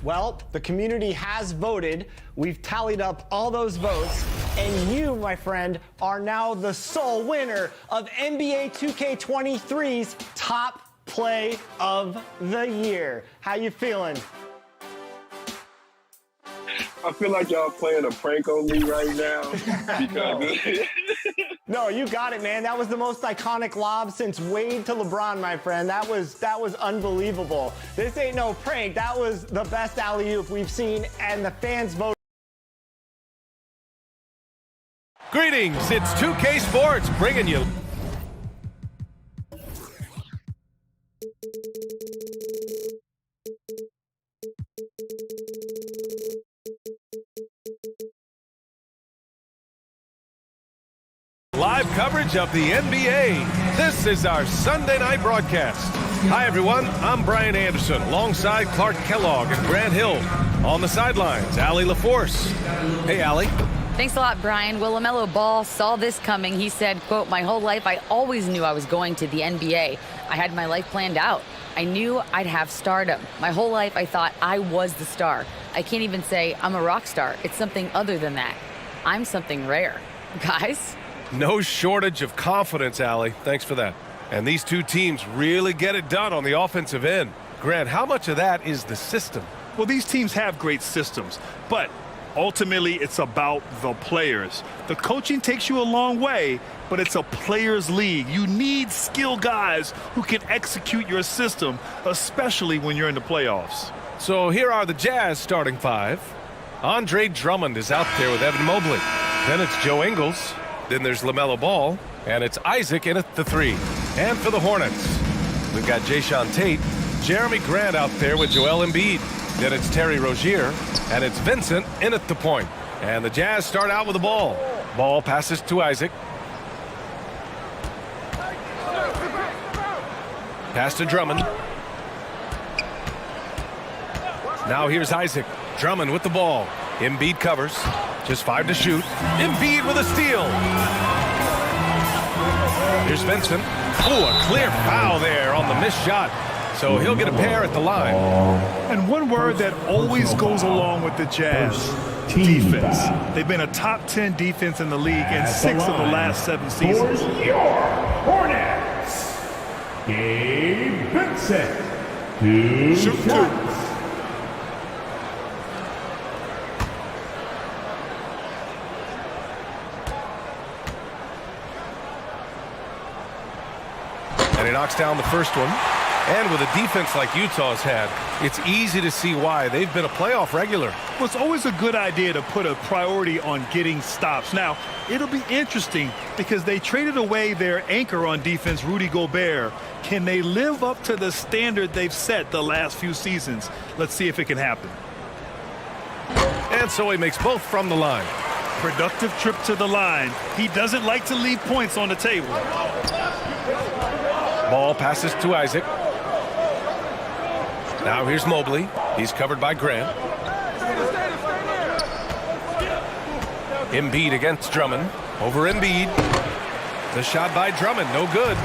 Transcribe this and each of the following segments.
Well, the community has voted. We've tallied up all those votes, and you, my friend, are now the sole winner of NBA 2K23's Top Play of the Year. How you feeling? I feel like y'all playing a prank on me right now. Because No, you got it, man. That was the most iconic lob since Wade to LeBron, my friend. That was unbelievable. This ain't no prank. That was the best alley-oop we've seen, and the fans voted. Greetings, it's 2K Sports bringing you live coverage of the NBA. This is our Sunday night broadcast. Hi, everyone. I'm Brian Anderson, alongside Clark Kellogg and Grant Hill. On the sidelines, Allie LaForce. Hey, Allie. Thanks a lot, Brian. Well, LaMelo Ball saw this coming. He said, quote, "My whole life, I always knew I was going to the NBA. I had my life planned out. I knew I'd have stardom. My whole life, I thought I was the star. I can't even say I'm a rock star. It's something other than that. I'm something rare." Guys? No shortage of confidence, Allie. Thanks for that. And these two teams really get it done on the offensive end. Grant, how much of that is the system? Well, these teams have great systems, but ultimately it's about the players. The coaching takes you a long way, but it's a players' league. You need skilled guys who can execute your system, especially when you're in the playoffs. So here are the Jazz starting five. Andre Drummond is out there with Evan Mobley. Then it's Joe Ingles. Then there's LaMelo Ball. And it's Isaac in at the three. And for the Hornets, we've got Jayshawn Tate, Jeremy Grant out there with Joel Embiid. Then it's Terry Rozier, and it's Vincent in at the point. And the Jazz start out with the ball. Ball passes to Isaac. Pass to Drummond. Now here's Isaac. Drummond with the ball. Embiid covers. Just 5 to shoot. Embiid with a steal. Here's Vincent. Oh, a clear foul there on the missed shot. So he'll get a pair at the line. And one word that always goes along with the Jazz, defense. They've been a top 10 defense in the league in 6 of the last 7 seasons. Your Hornets, Gabe Vincent. Shoot two. And he knocks down the first one. And with a defense like Utah's had, it's easy to see why they've been a playoff regular. Well, it's always a good idea to put a priority on getting stops. Now, it'll be interesting because they traded away their anchor on defense, Rudy Gobert. Can they live up to the standard they've set the last few seasons? Let's see if it can happen. And so he makes both from the line. Productive trip to the line. He doesn't like to leave points on the table. Ball passes to Isaac. Now here's Mobley. He's covered by Grant. Embiid against Drummond. Over Embiid. The shot by Drummond, no good.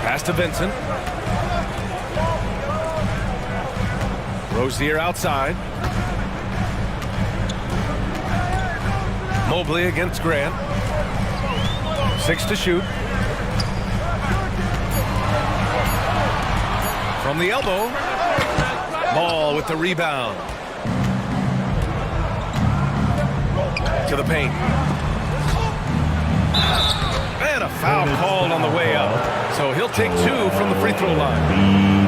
Pass to Vincent. Rozier outside. Mobley against Grant. 6 to shoot. From the elbow. Ball with the rebound. To the paint. And a foul called on the way up. So he'll take 2 from the free throw line.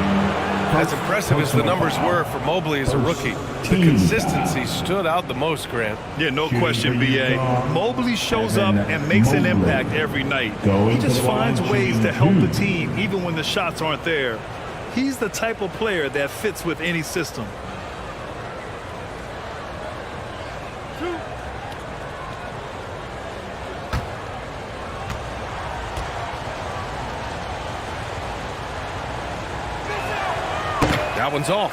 As impressive as the numbers were for Mobley as a rookie, the consistency stood out the most, Grant. Yeah, no question, B.A. Mobley shows up and makes an impact every night. He just finds ways to help the team even when the shots aren't there. He's the type of player that fits with any system. That one's off.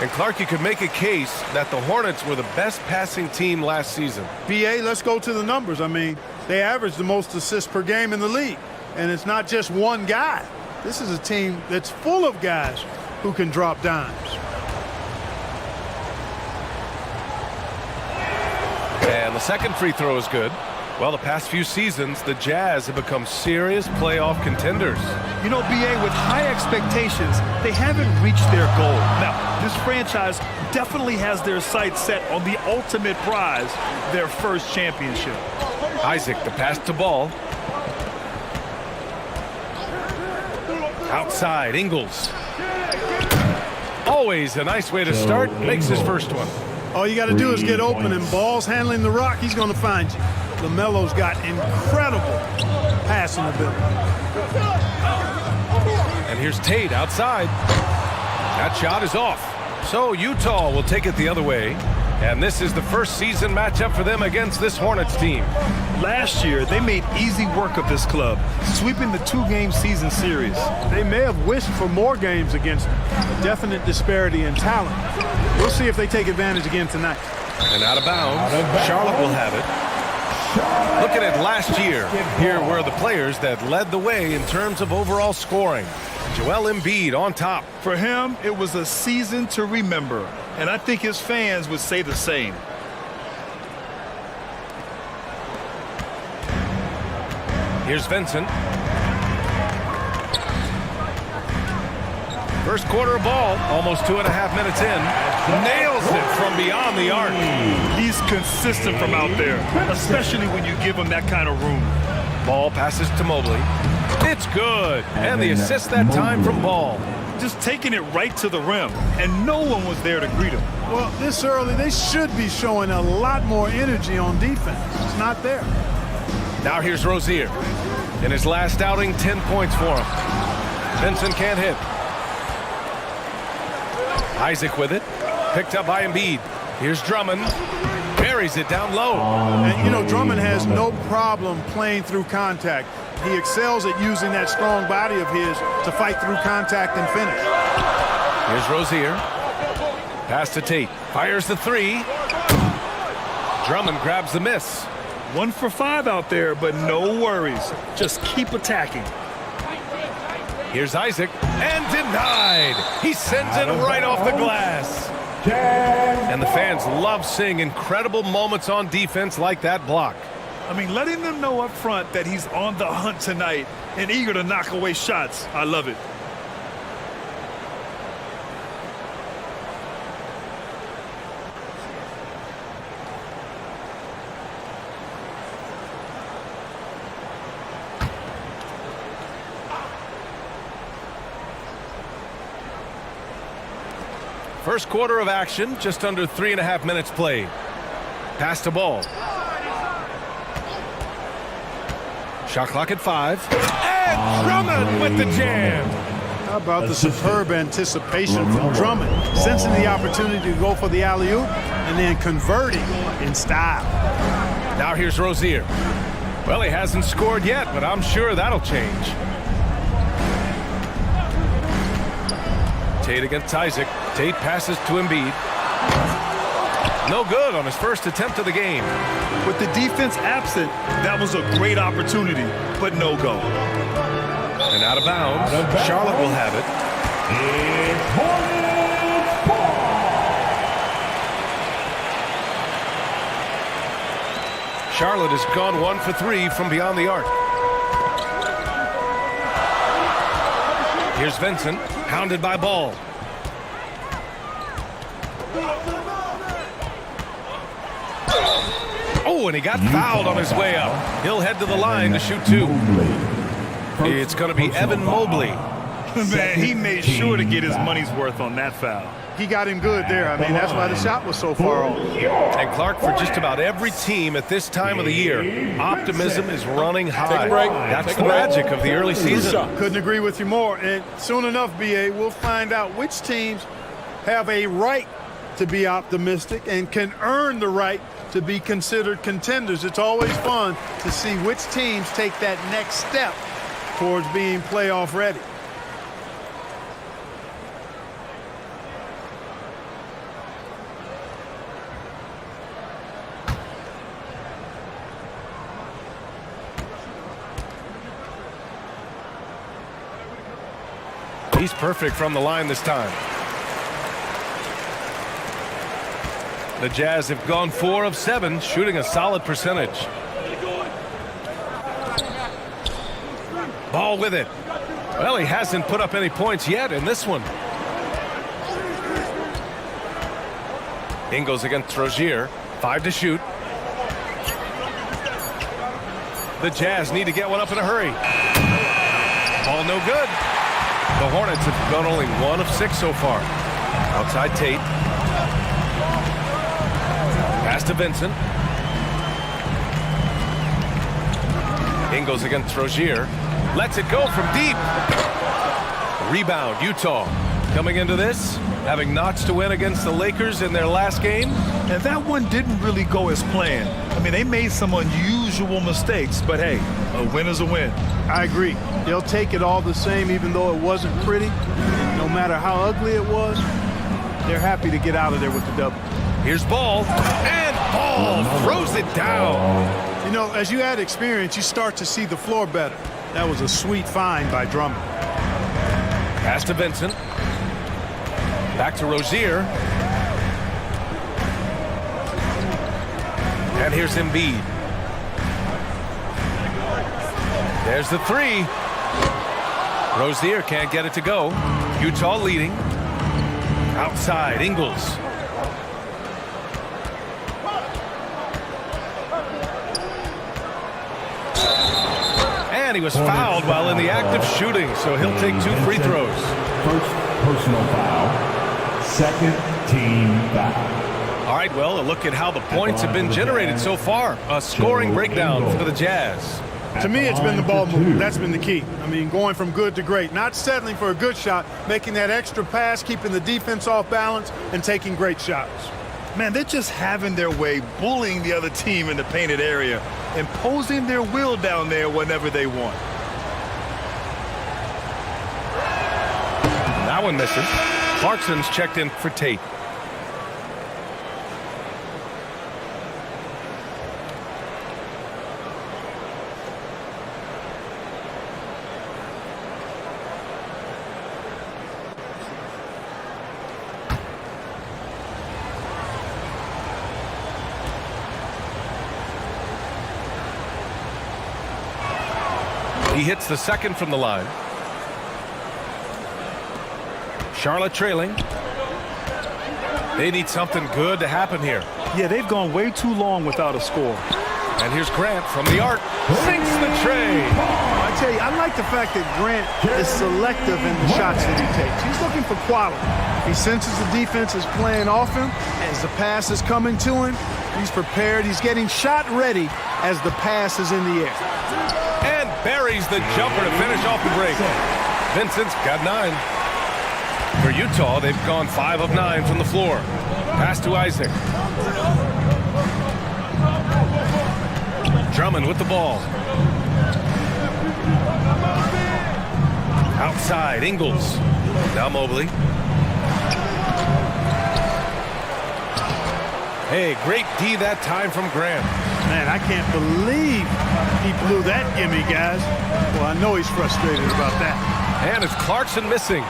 And Clark, you could make a case that the Hornets were the best passing team last season. BA, let's go to the numbers. I mean, they average the most assists per game in the league. And it's not just one guy. This is a team that's full of guys who can drop dimes. second free throw is good. Well, the past few seasons, the Jazz have become serious playoff contenders. You know, BA, with high expectations, they haven't reached their goal. Now, this franchise definitely has their sights set on the ultimate prize, their first championship. Isaac, the pass to Ball. Outside, Ingles. Always a nice way to start. Makes his first one. All you got to do is get open, and Ball's handling the rock. He's going to find you. LaMelo's got incredible passing ability. And here's Tate outside. That shot is off. So Utah will take it the other way. And this is the first season matchup for them against this Hornets team. Last year, they made easy work of this club, sweeping the 2-game season series. They may have wished for more games against them. A definite disparity in talent. We'll see if they take advantage again tonight. And out of bounds, Charlotte will have it. Looking at last year, here were the players that led the way in terms of overall scoring. Joel Embiid on top. For him, it was a season to remember, and I think his fans would say the same. Here's Vincent. First quarter of ball, almost 2.5 minutes in. Nails it from beyond the arc. He's consistent from out there, especially when you give him that kind of room. Ball passes to Mobley. It's good. And the assist that time from Ball. Just taking it right to the rim, and no one was there to greet him. Well, this early, they should be showing a lot more energy on defense. It's not there. Now here's Rozier. In his last outing, 10 points for him. Vincent can't hit. Isaac with it. Picked up by Embiid. Here's Drummond. Buries it down low. And, you know, Drummond has no problem playing through contact. He excels at using that strong body of his to fight through contact and finish. Here's Rozier. Pass to Tate. Fires the three. Drummond grabs the miss. 1 for 5 out there, but no worries. Just keep attacking. Here's Isaac. And denied. He sends it right off the glass. And the fans love seeing incredible moments on defense like that block. I mean, letting them know up front that he's on the hunt tonight and eager to knock away shots. I love it. First quarter of action, just under 3.5 minutes played. Pass to Ball. Shot clock at 5. And Drummond with the jam. How about the superb anticipation from Drummond, sensing the opportunity to go for the alley-oop and then converting in style. Now here's Rozier. Well, he hasn't scored yet, but I'm sure that'll change. Tate against Isaac. Tate passes to Embiid. No good on his first attempt of the game. With the defense absent, that was a great opportunity, but no go. And out of bounds, Charlotte will have it. It's Hornets ball. Charlotte has gone 1 for 3 from beyond the arc. Here's Vincent, pounded by Ball. Oh, and he got fouled on his way up. He'll head to the line to shoot 2. It's going to be Evan Mobley. Man, he made sure to get his money's worth on that foul. He got him good there. I mean, that's why the shot was so far off. And Clark, for just about every team at this time of the year, optimism is running high. That's the magic of the early season. Couldn't agree with you more. And soon enough, BA, we'll find out which teams have a right to be optimistic and can earn the right to be considered contenders. It's always fun to see which teams take that next step towards being playoff ready. He's perfect from the line this time. The Jazz have gone 4 of 7, shooting a solid percentage. Ball with it. Well, he hasn't put up any points yet in this one. Ingles against Rozier. 5 to shoot. The Jazz need to get one up in a hurry. Ball no good. The Hornets have gone only 1 of 6 so far. Outside Tate. Pass to Vincent. Ingles against Rozier. Lets it go from deep. Rebound, Utah. Coming into this, having notched to win against the Lakers in their last game. And that one didn't really go as planned. I mean, they made some unusual mistakes, but hey, a win is a win. I agree. They'll take it all the same, even though it wasn't pretty. No matter how ugly it was, they're happy to get out of there with the W. Here's Ball, and Ball throws it down. You know, as you add experience, you start to see the floor better. That was a sweet find by Drummond. Pass to Vincent. Back to Rozier. And here's Embiid. There's the 3. Rozier can't get it to go. Utah leading. Outside, Ingles. And he was fouled while in the act of shooting, so he'll take 2 free throws. First personal foul. Second team foul. All right, well, a look at how the points have been generated so far. A scoring breakdown for the Jazz. To me, it's been the ball movement. That's been the key. I mean, going from good to great. Not settling for a good shot, making that extra pass, keeping the defense off balance, and taking great shots. Man, they're just having their way, bullying the other team in the painted area, imposing their will down there whenever they want. That one misses. Clarkson's checked in for Tate. He hits the second from the line. Charlotte trailing. They need something good to happen here. Yeah, they've gone way too long without a score. And here's Grant from the arc. Sinks the tray. I tell you, I like the fact that Grant is selective in the shots that he takes. He's looking for quality. He senses the defense is playing off him. As the pass is coming to him, he's prepared. He's getting shot ready as the pass is in the air. And buries the jumper to finish off the break. Vincent's got 9. For Utah, they've gone 5 of 9 from the floor. Pass to Isaac. Drummond with the ball. Outside, Ingles. Now Mobley. Hey, great D that time from Grant. Man, I can't believe he blew that gimme, guys. Well, I know he's frustrated about that. And it's Clarkson missing.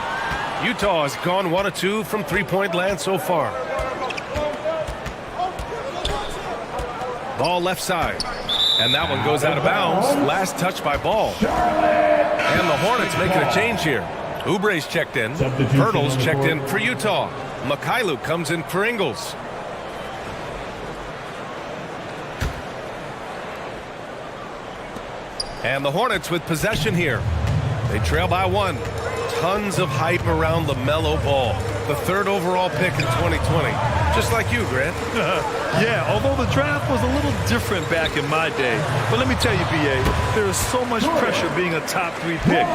Utah has gone 1 of 2 from three-point land so far. Ball left side. And that one goes out of bounds. Last touch by Ball. And the Hornets making a change here. Oubre's checked in. Hurdle's checked in for Utah. Mikhailuk comes in for Ingles. And the Hornets with possession here. They trail by 1. Tons of hype around LaMelo Ball, the 3rd overall pick in 2020. Just like you, Grant. Yeah, although the draft was a little different back in my day. But let me tell you, B.A., there is so much pressure being a top 3 pick.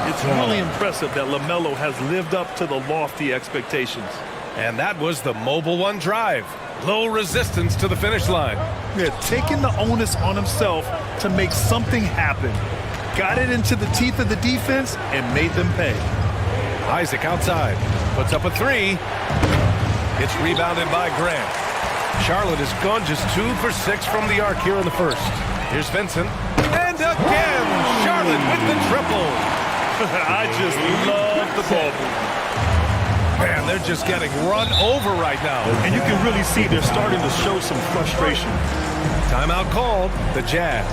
It's really impressive that LaMelo has lived up to the lofty expectations. And that was the Mobile One drive. Low resistance to the finish line. Yeah, taking the onus on himself to make something happen. Got it into the teeth of the defense and made them pay. Isaac outside. Puts up a 3. It's rebounded by Grant. Charlotte has gone just 2 for 6 from the arc here in the first. Here's Vincent. And again, Charlotte with the triple. I just love the ball. Man, they're just getting run over right now. And you can really see they're starting to show some frustration. Timeout called, the Jazz.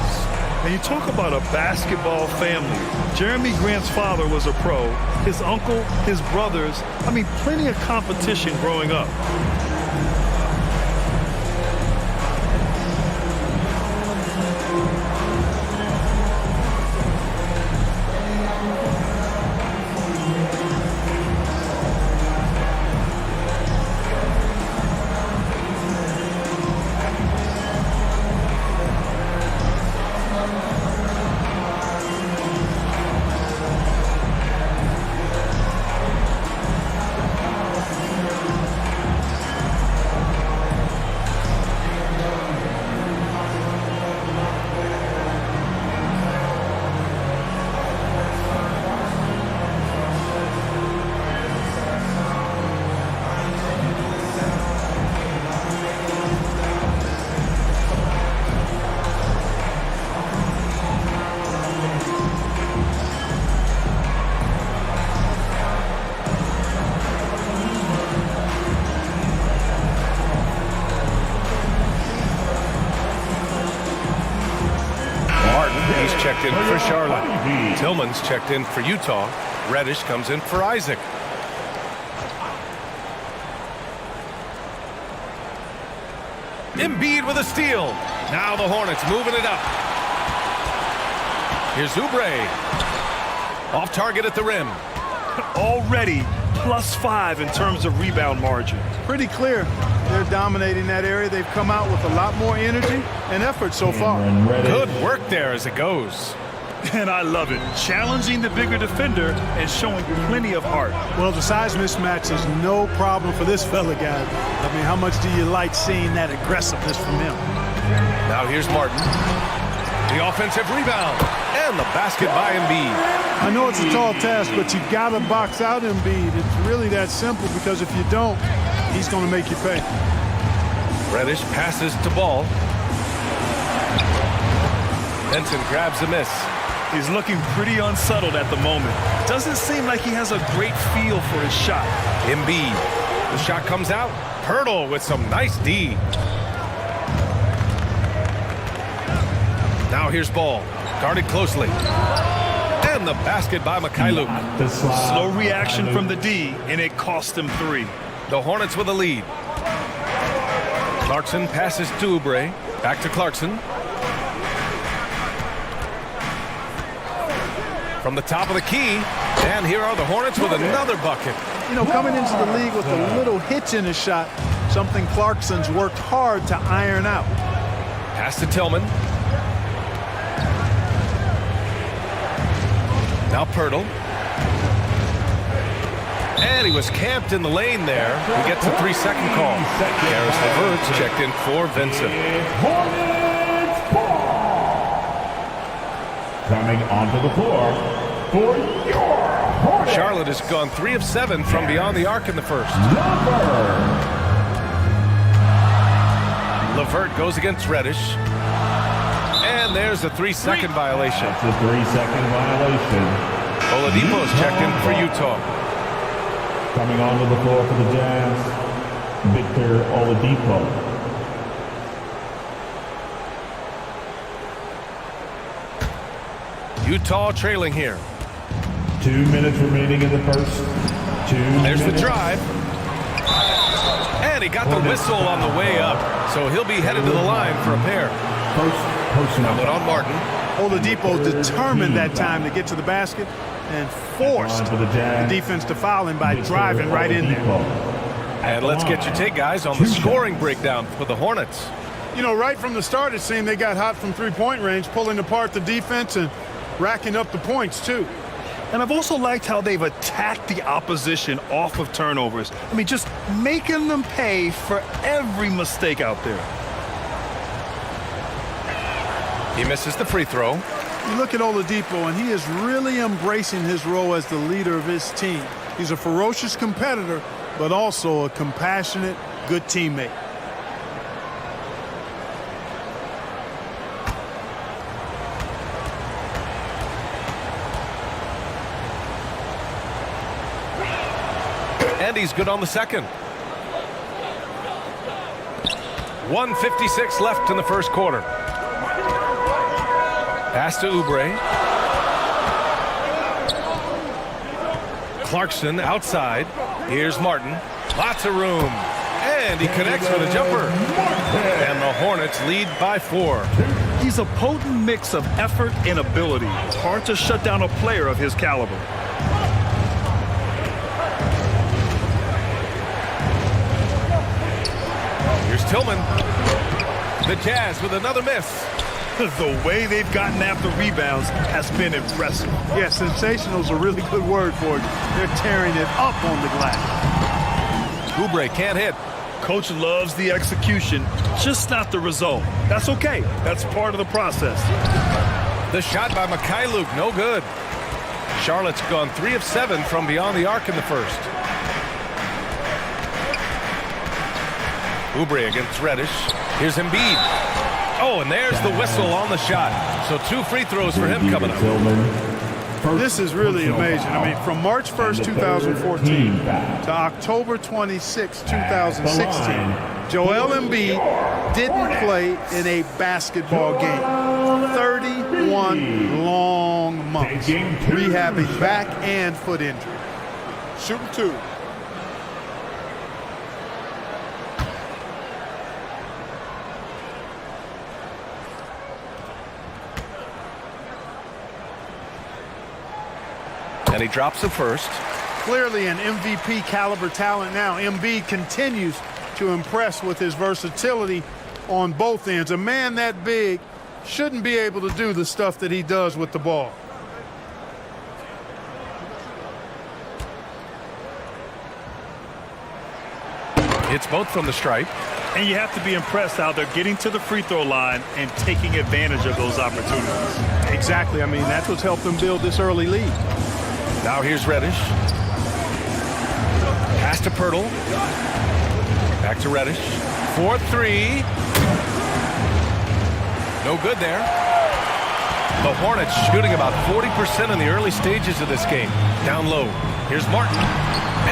And you talk about a basketball family. Jeremy Grant's father was a pro. His uncle, his brothers. I mean, plenty of competition growing up. He's checked in for Charlotte. Tillman's checked in for Utah. Reddish comes in for Isaac. Embiid with a steal. Now the Hornets moving it up. Here's Oubre. Off target at the rim. Already +5 in terms of rebound margin. Pretty clear. They're dominating that area. They've come out with a lot more energy and effort so far. Good work there as it goes. And I love it. Challenging the bigger defender and showing plenty of heart. Well, the size mismatch is no problem for this fella, guys. I mean, how much do you like seeing that aggressiveness from him? Now here's Martin. The offensive rebound. And the basket by Embiid. I know it's a tall task, but you got to box out Embiid. It's really that simple because if you don't, he's going to make you pay. Reddish passes to Ball. Benson grabs a miss. He's looking pretty unsettled at the moment. Doesn't seem like he has a great feel for his shot. Embiid. The shot comes out. Pirtle with some nice D. Now here's Ball. Guarded closely. And the basket by Mikhailuk. Slow reaction from the D, and it cost him 3. The Hornets with a lead. Clarkson passes to Oubre. Back to Clarkson. From the top of the key. And here are the Hornets with another bucket. You know, coming into the league with a little hitch in his shot, something Clarkson's worked hard to iron out. Pass to Tillman. Now Pirtle. And he was camped in the lane there. He gets a 3-second call. Garris LeVert's checked in for Vincent. Hornets ball. Coming onto the floor for your Hornets. Charlotte has gone 3 of 7 from beyond the arc in the first. LeVert goes against Reddish. And there's a 3-second violation. That's a 3-second violation. Oladipo's checked in for Utah. Coming onto the floor for the Jazz, Victor Oladipo. Utah trailing here. 2 minutes remaining in the first. There's the drive. And he got the whistle on the way up. So he'll be headed to the line for a pair. Now put on Martin. Oladipo determined that time to get to the basket and forced the defense to foul him by driving right in there. And let's get your take, guys, on the scoring breakdown for the Hornets. You know, right from the start, it seemed they got hot from three-point range, pulling apart the defense and racking up the points, too. And I've also liked how they've attacked the opposition off of turnovers. I mean, just making them pay for every mistake out there. He misses the free throw. You look at Oladipo, and he is really embracing his role as the leader of his team. He's a ferocious competitor, but also a compassionate, good teammate. And he's good on the second. 1:56 left in the first quarter. Pass to Oubre. Clarkson outside. Here's Martin. Lots of room. And he connects with a jumper. And the Hornets lead by 4. He's a potent mix of effort and ability. Hard to shut down a player of his caliber. Here's Tillman. The Jazz with another miss. The way they've gotten after rebounds has been impressive. Yeah, sensational is a really good word for it. They're tearing it up on the glass. Oubre can't hit. Coach loves the execution, just not the result. That's okay. That's part of the process. The shot by Mikhailuk, no good. Charlotte's gone 3 of 7 from beyond the arc in the first. Oubre against Reddish. Here's Embiid. Oh, and there's the whistle on the shot. So 2 free throws for him coming up. This is really amazing. I mean, from March 1st, 2014 to October 26, 2016, Joel Embiid didn't play in a basketball game. 31 long months rehabbing back and foot injury. Shooting 2. And he drops the first. Clearly an MVP caliber talent now. Embiid continues to impress with his versatility on both ends. A man that big shouldn't be able to do the stuff that he does with the ball. Hits both from the stripe. And you have to be impressed how they're getting to the free throw line and taking advantage of those opportunities. Exactly. I mean, that's what's helped them build this early lead. Now here's Reddish. Pass to Pirtle. Back to Reddish. 4-3. No good there. The Hornets shooting about 40% in the early stages of this game. Down low. Here's Martin.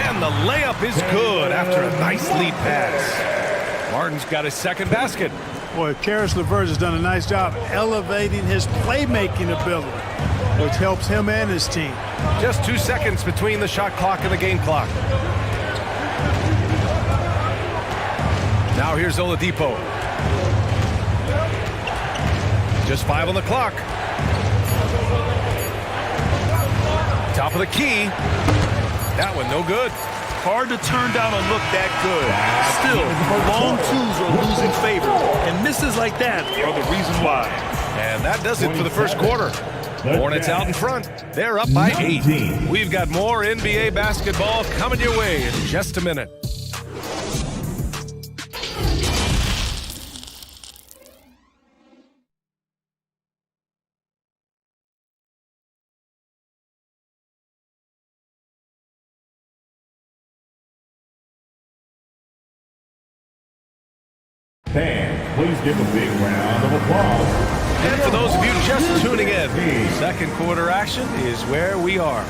And the layup is good after a nice lead pass. Martin's got his second basket. Boy, Karis LeVert has done a nice job elevating his playmaking ability, which helps him and his team. Just 2 seconds between the shot clock and the game clock. Now here's Oladipo. Just 5 on the clock. Top of the key. That one no good. Hard to turn down a look that good. Still, long twos are losing favor, and misses like that are the reason why. And that does it for the first quarter. Hornets out in front. They're up by 8. We've got more NBA basketball coming your way in just a minute. Fans, please give a big round of applause. And for those of you just tuning in, second quarter action is where we are.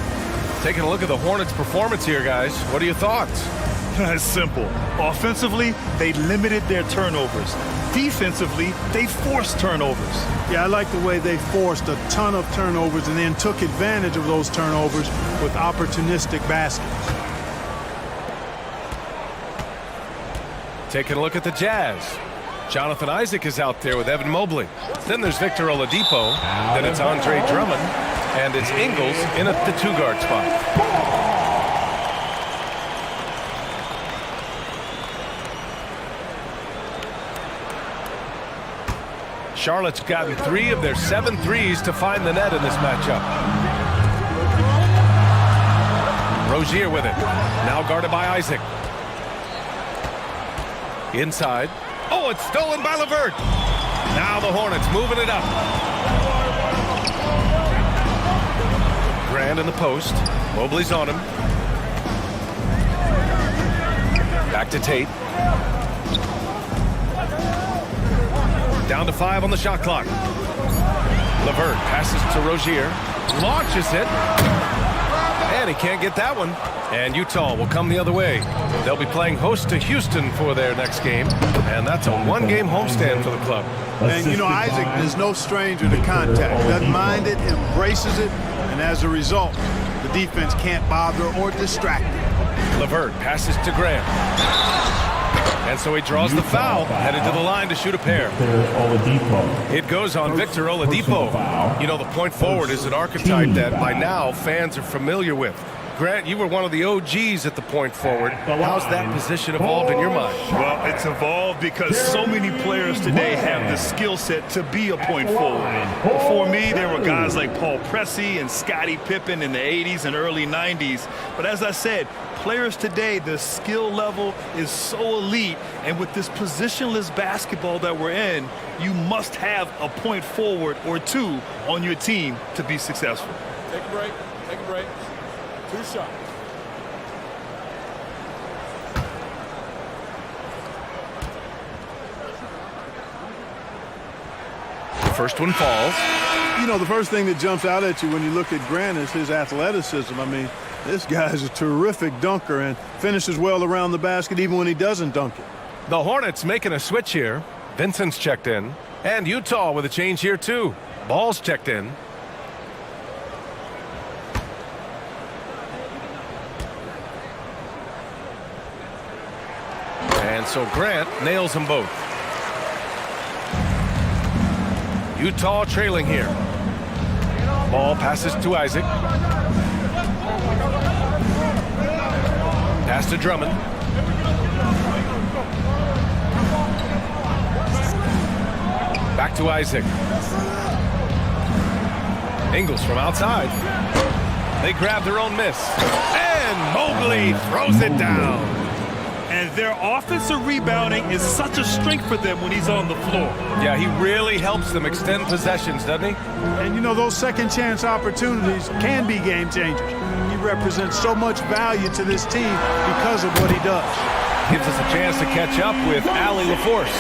Taking a look at the Hornets' performance here, guys. What are your thoughts? It's simple. Offensively, they limited their turnovers. Defensively, they forced turnovers. Yeah, I like the way they forced a ton of turnovers and then took advantage of those turnovers with opportunistic baskets. Taking a look at the Jazz. Jonathan Isaac is out there with Evan Mobley. Then there's Victor Oladipo. Then it's Andre Drummond. And it's Ingles in at the 2-guard spot. Charlotte's gotten 3 of their 7 threes to find the net in this matchup. Rozier with it. Now guarded by Isaac. Inside. Oh, it's stolen by LeVert. Now the Hornets moving it up. Grant in the post. Mobley's on him. Back to Tate. Down to 5 on the shot clock. LeVert passes to Rozier. Launches it. And he can't get that one. And Utah will come the other way. They'll be playing host to Houston for their next game. And that's a one-game homestand for the club. And, you know, Isaac is no stranger to contact. Doesn't mind it, embraces it, and as a result, the defense can't bother or distract him. LeVert passes to Grant. And so he draws the foul, headed to the line to shoot a pair. It goes on Victor Oladipo. You know, the point forward is an archetype that by now fans are familiar with. Grant, you were one of the OGs at the point forward. How's that position evolved in your mind? Well, it's evolved because so many players today have the skill set to be a point forward. Before me, there were guys like Paul Pressey and Scottie Pippen in the 80s and early 90s. But as I said, players today, the skill level is so elite. And with this positionless basketball that we're in, you must have a point forward or two on your team to be successful. Take a break. Take a break. 2 shots. First one falls. You know, the first thing that jumps out at you when you look at Grant is his athleticism. I mean, this guy's a terrific dunker and finishes well around the basket even when he doesn't dunk it. The Hornets making a switch here. Vincent's checked in. And Utah with a change here, too. Ball's checked in. And so Grant nails them both. Utah trailing here. Ball passes to Isaac. Pass to Drummond. Back to Isaac. Ingles from outside. They grab their own miss. And Mobley throws it down. And their offensive rebounding is such a strength for them when he's on the floor. Yeah, he really helps them extend possessions, doesn't he? And, you know, those second chance opportunities can be game changers. He represents so much value to this team because of what he does. Gives us a chance to catch up with Allie LaForce.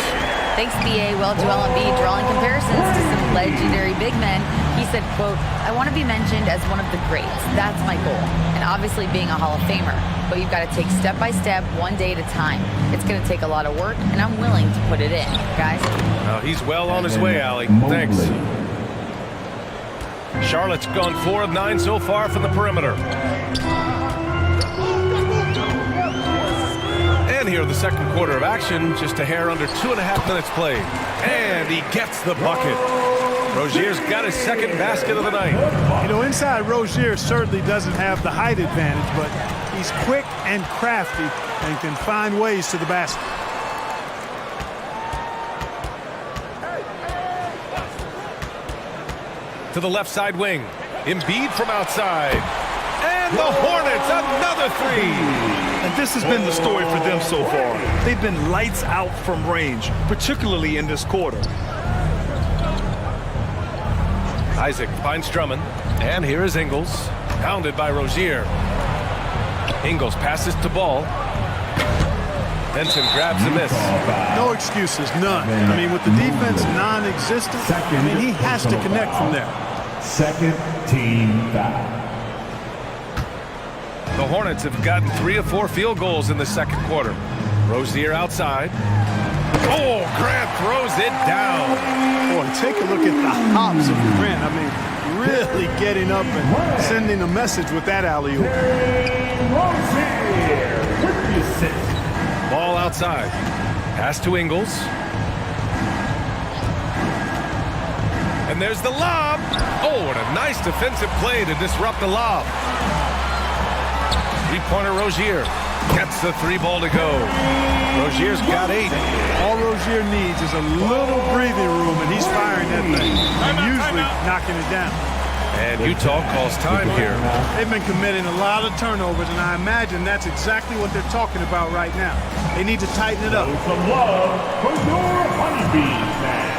Thanks, BA. Well, Joel Embiid drawing comparisons to some legendary big men. He said, quote, "I want to be mentioned as one of the greats. That's my goal. And obviously being a Hall of Famer. But you've got to take step by step, one day at a time. It's going to take a lot of work, and I'm willing to put it in, guys." He's well on his way, Allie. Thanks. Charlotte's gone 4 of 9 so far from the perimeter. And here, the second quarter of action, just a hair under 2.5 minutes played. And he gets the bucket. Rozier's got his second basket of the night. You know, inside Rozier certainly doesn't have the height advantage, but he's quick and crafty and can find ways to the basket. To the left side wing. Embiid from outside. And the Hornets, another three. And this has been the story for them so far. They've been lights out from range, particularly in this quarter. Isaac finds Drummond. And here is Ingles. Pounded by Rozier. Ingles passes to Ball. Benson grabs the miss. No excuses, none. I mean, with the defense non-existent, I mean, he has to connect from there. Second team foul. The Hornets have gotten 3 of 4 field goals in the second quarter. Rozier outside. Oh, Grant throws it down. Boy, take a look at the hops of Grant. I mean, really getting up and sending a message with that alley-oop. Ball outside. Pass to Ingles. And there's the lob. Oh, and a nice defensive play to disrupt the lob. Three-pointer Rozier gets the 3 ball to go. Rozier's got 8. All Rozier needs is a little breathing room, and he's firing that thing. And usually knocking it down. And Utah calls time here. They've been committing a lot of turnovers, and I imagine that's exactly what they're talking about right now. They need to tighten it up. Some love for your honeybees, man.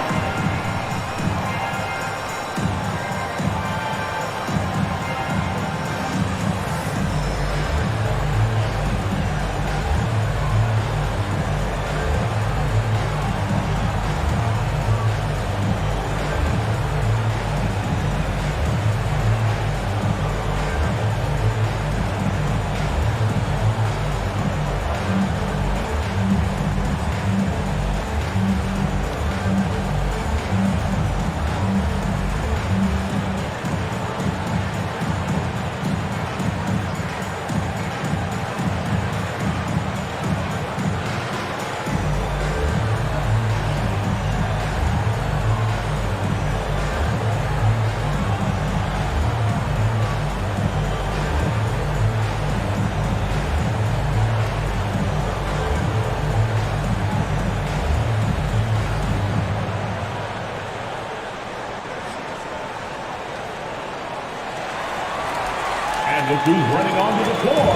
Who's running onto the floor?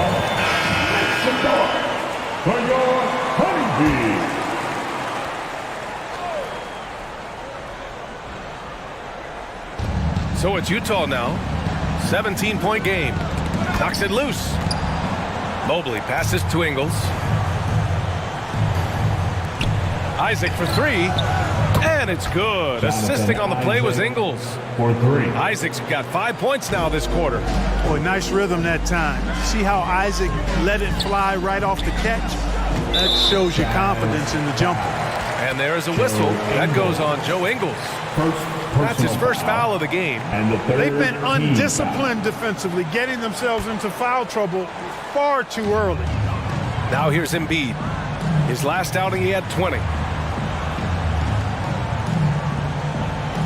Make some noise for your Honeybee. So it's Utah now. 17-point game. Knocks it loose. Mobley passes to Ingles. Isaac for three. And it's good. Assisting on the play was Ingles. For three. Isaac's got 5 points now this quarter. Boy, nice rhythm that time. See how Isaac let it fly right off the catch? That shows you confidence in the jumper. And there is a whistle. That goes on Joe Ingles. That's his first foul of the game. And the third They've been team undisciplined defensively, getting themselves into foul trouble far too early. Now here's Embiid. His last outing, he had 20.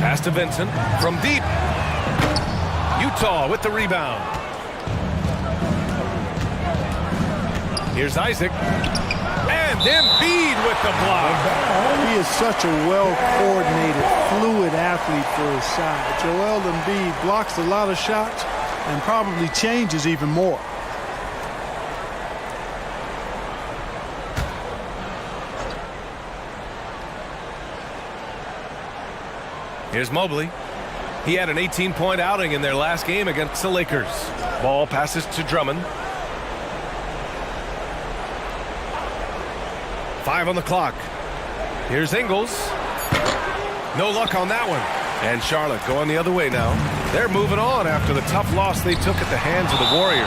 Pass to Vincent from deep. Utah with the rebound. Here's Isaac. And Embiid with the block. He is such a well-coordinated, fluid athlete for his size. Joel Embiid blocks a lot of shots and probably changes even more. Here's Mobley. He had an 18-point outing in their last game against the Lakers. Ball passes to Drummond. 5 on the clock. Here's Ingles. No luck on that one. And Charlotte going the other way now. They're moving on after the tough loss they took at the hands of the Warriors.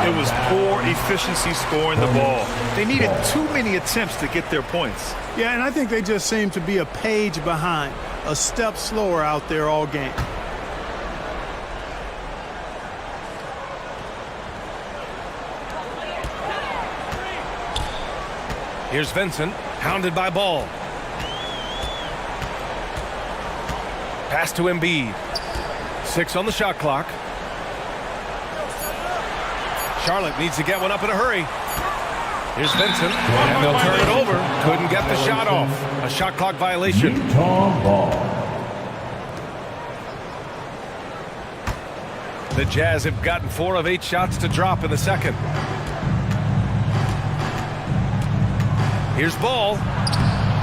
It was poor efficiency scoring the ball. They needed too many attempts to get their points. Yeah, and I think they just seem to be a page behind, a step slower out there all game. Here's Vincent, hounded by Ball. Pass to Embiid. 6 on the shot clock. Charlotte needs to get one up in a hurry. Here's Vincent, and they'll turn it over. Couldn't get the shot off. A shot clock violation. Utah ball. The Jazz have gotten 4 of 8 shots to drop in the second. Here's Ball.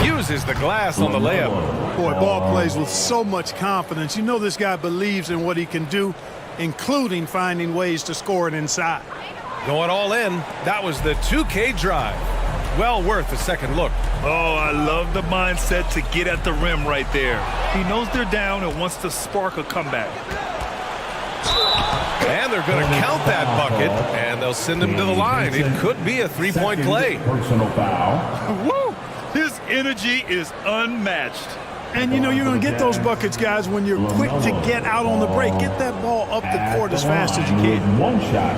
Uses the glass on the layup. Boy, Ball plays with so much confidence. You know this guy believes in what he can do, including finding ways to score it inside. Going all in. That was the 2K drive. Well worth a second look. Oh, I love the mindset to get at the rim right there. He knows they're down and wants to spark a comeback. And they're going to count that bucket, and they'll send him to the line. It could be a 3-point play. Personal foul. Woo! His energy is unmatched. And you know you're going to get those buckets, guys, when you're quick to get out on the break. Get that ball up the court as fast as you can. One shot.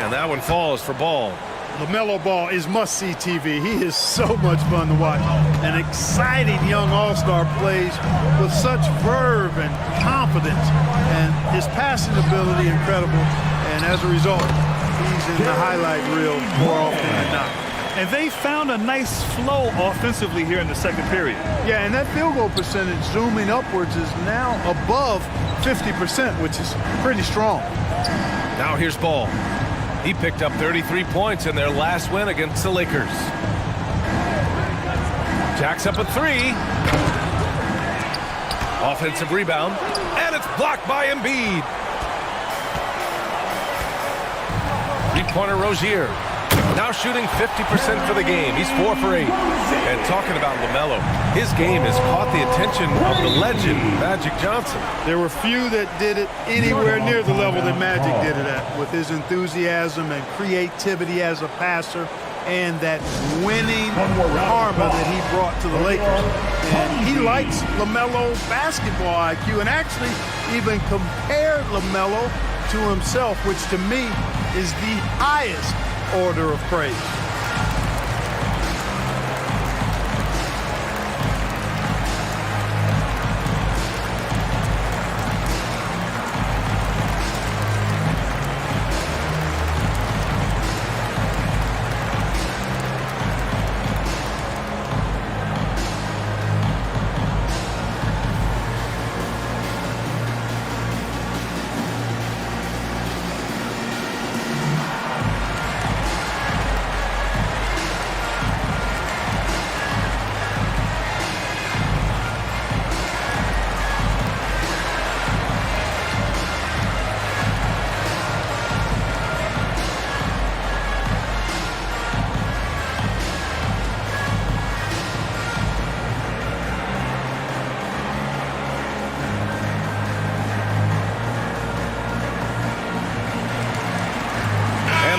And that one falls for Ball. LaMelo Ball is must-see TV. He is so much fun to watch. An exciting young all-star plays with such verve and confidence. And his passing ability incredible. And as a result, he's in the highlight reel more often than not. And they found a nice flow offensively here in the second period. Yeah, and that field goal percentage zooming upwards is now above 50%, which is pretty strong. Now here's Ball. He picked up 33 points in their last win against the Lakers. Jacks up a 3. Offensive rebound. And it's blocked by Embiid. Three-pointer Rozier. Now shooting 50% for the game. He's 4 for 8. And talking about LaMelo, his game has caught the attention of the legend, Magic Johnson. There were few that did it anywhere near the level that Magic did it at, with his enthusiasm and creativity as a passer and that winning karma that he brought to the Lakers. And he likes LaMelo basketball IQ and actually even compared LaMelo to himself, which to me is the highest order of praise.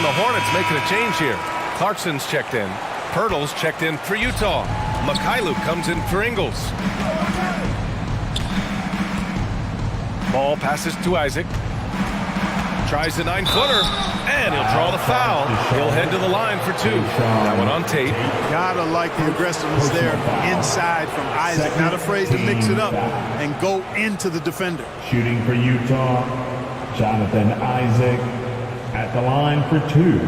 And the Hornets making a change here. Clarkson's checked in. Pirtle's checked in for Utah. Mikhailuk comes in for Ingles. Ball passes to Isaac. Tries the 9-footer, and he'll draw the foul. He'll head to the line for 2. That one on tape. Gotta like the aggressiveness there inside from Isaac. Not afraid to mix it up and go into the defender. Shooting for Utah, Jonathan Isaac at the line for 2.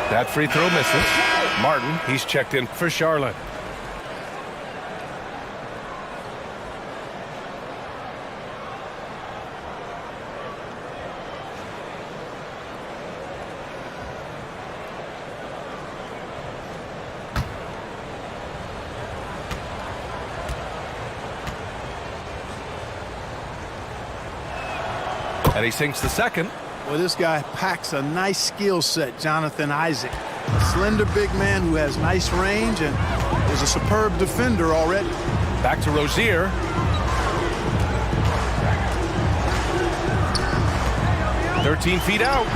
That free throw misses. Martin, he's checked in for Charlotte. And he sinks the second. Well, this guy packs a nice skill set, Jonathan Isaac. A slender big man who has nice range and is a superb defender already. Back to Rozier. "13 feet out.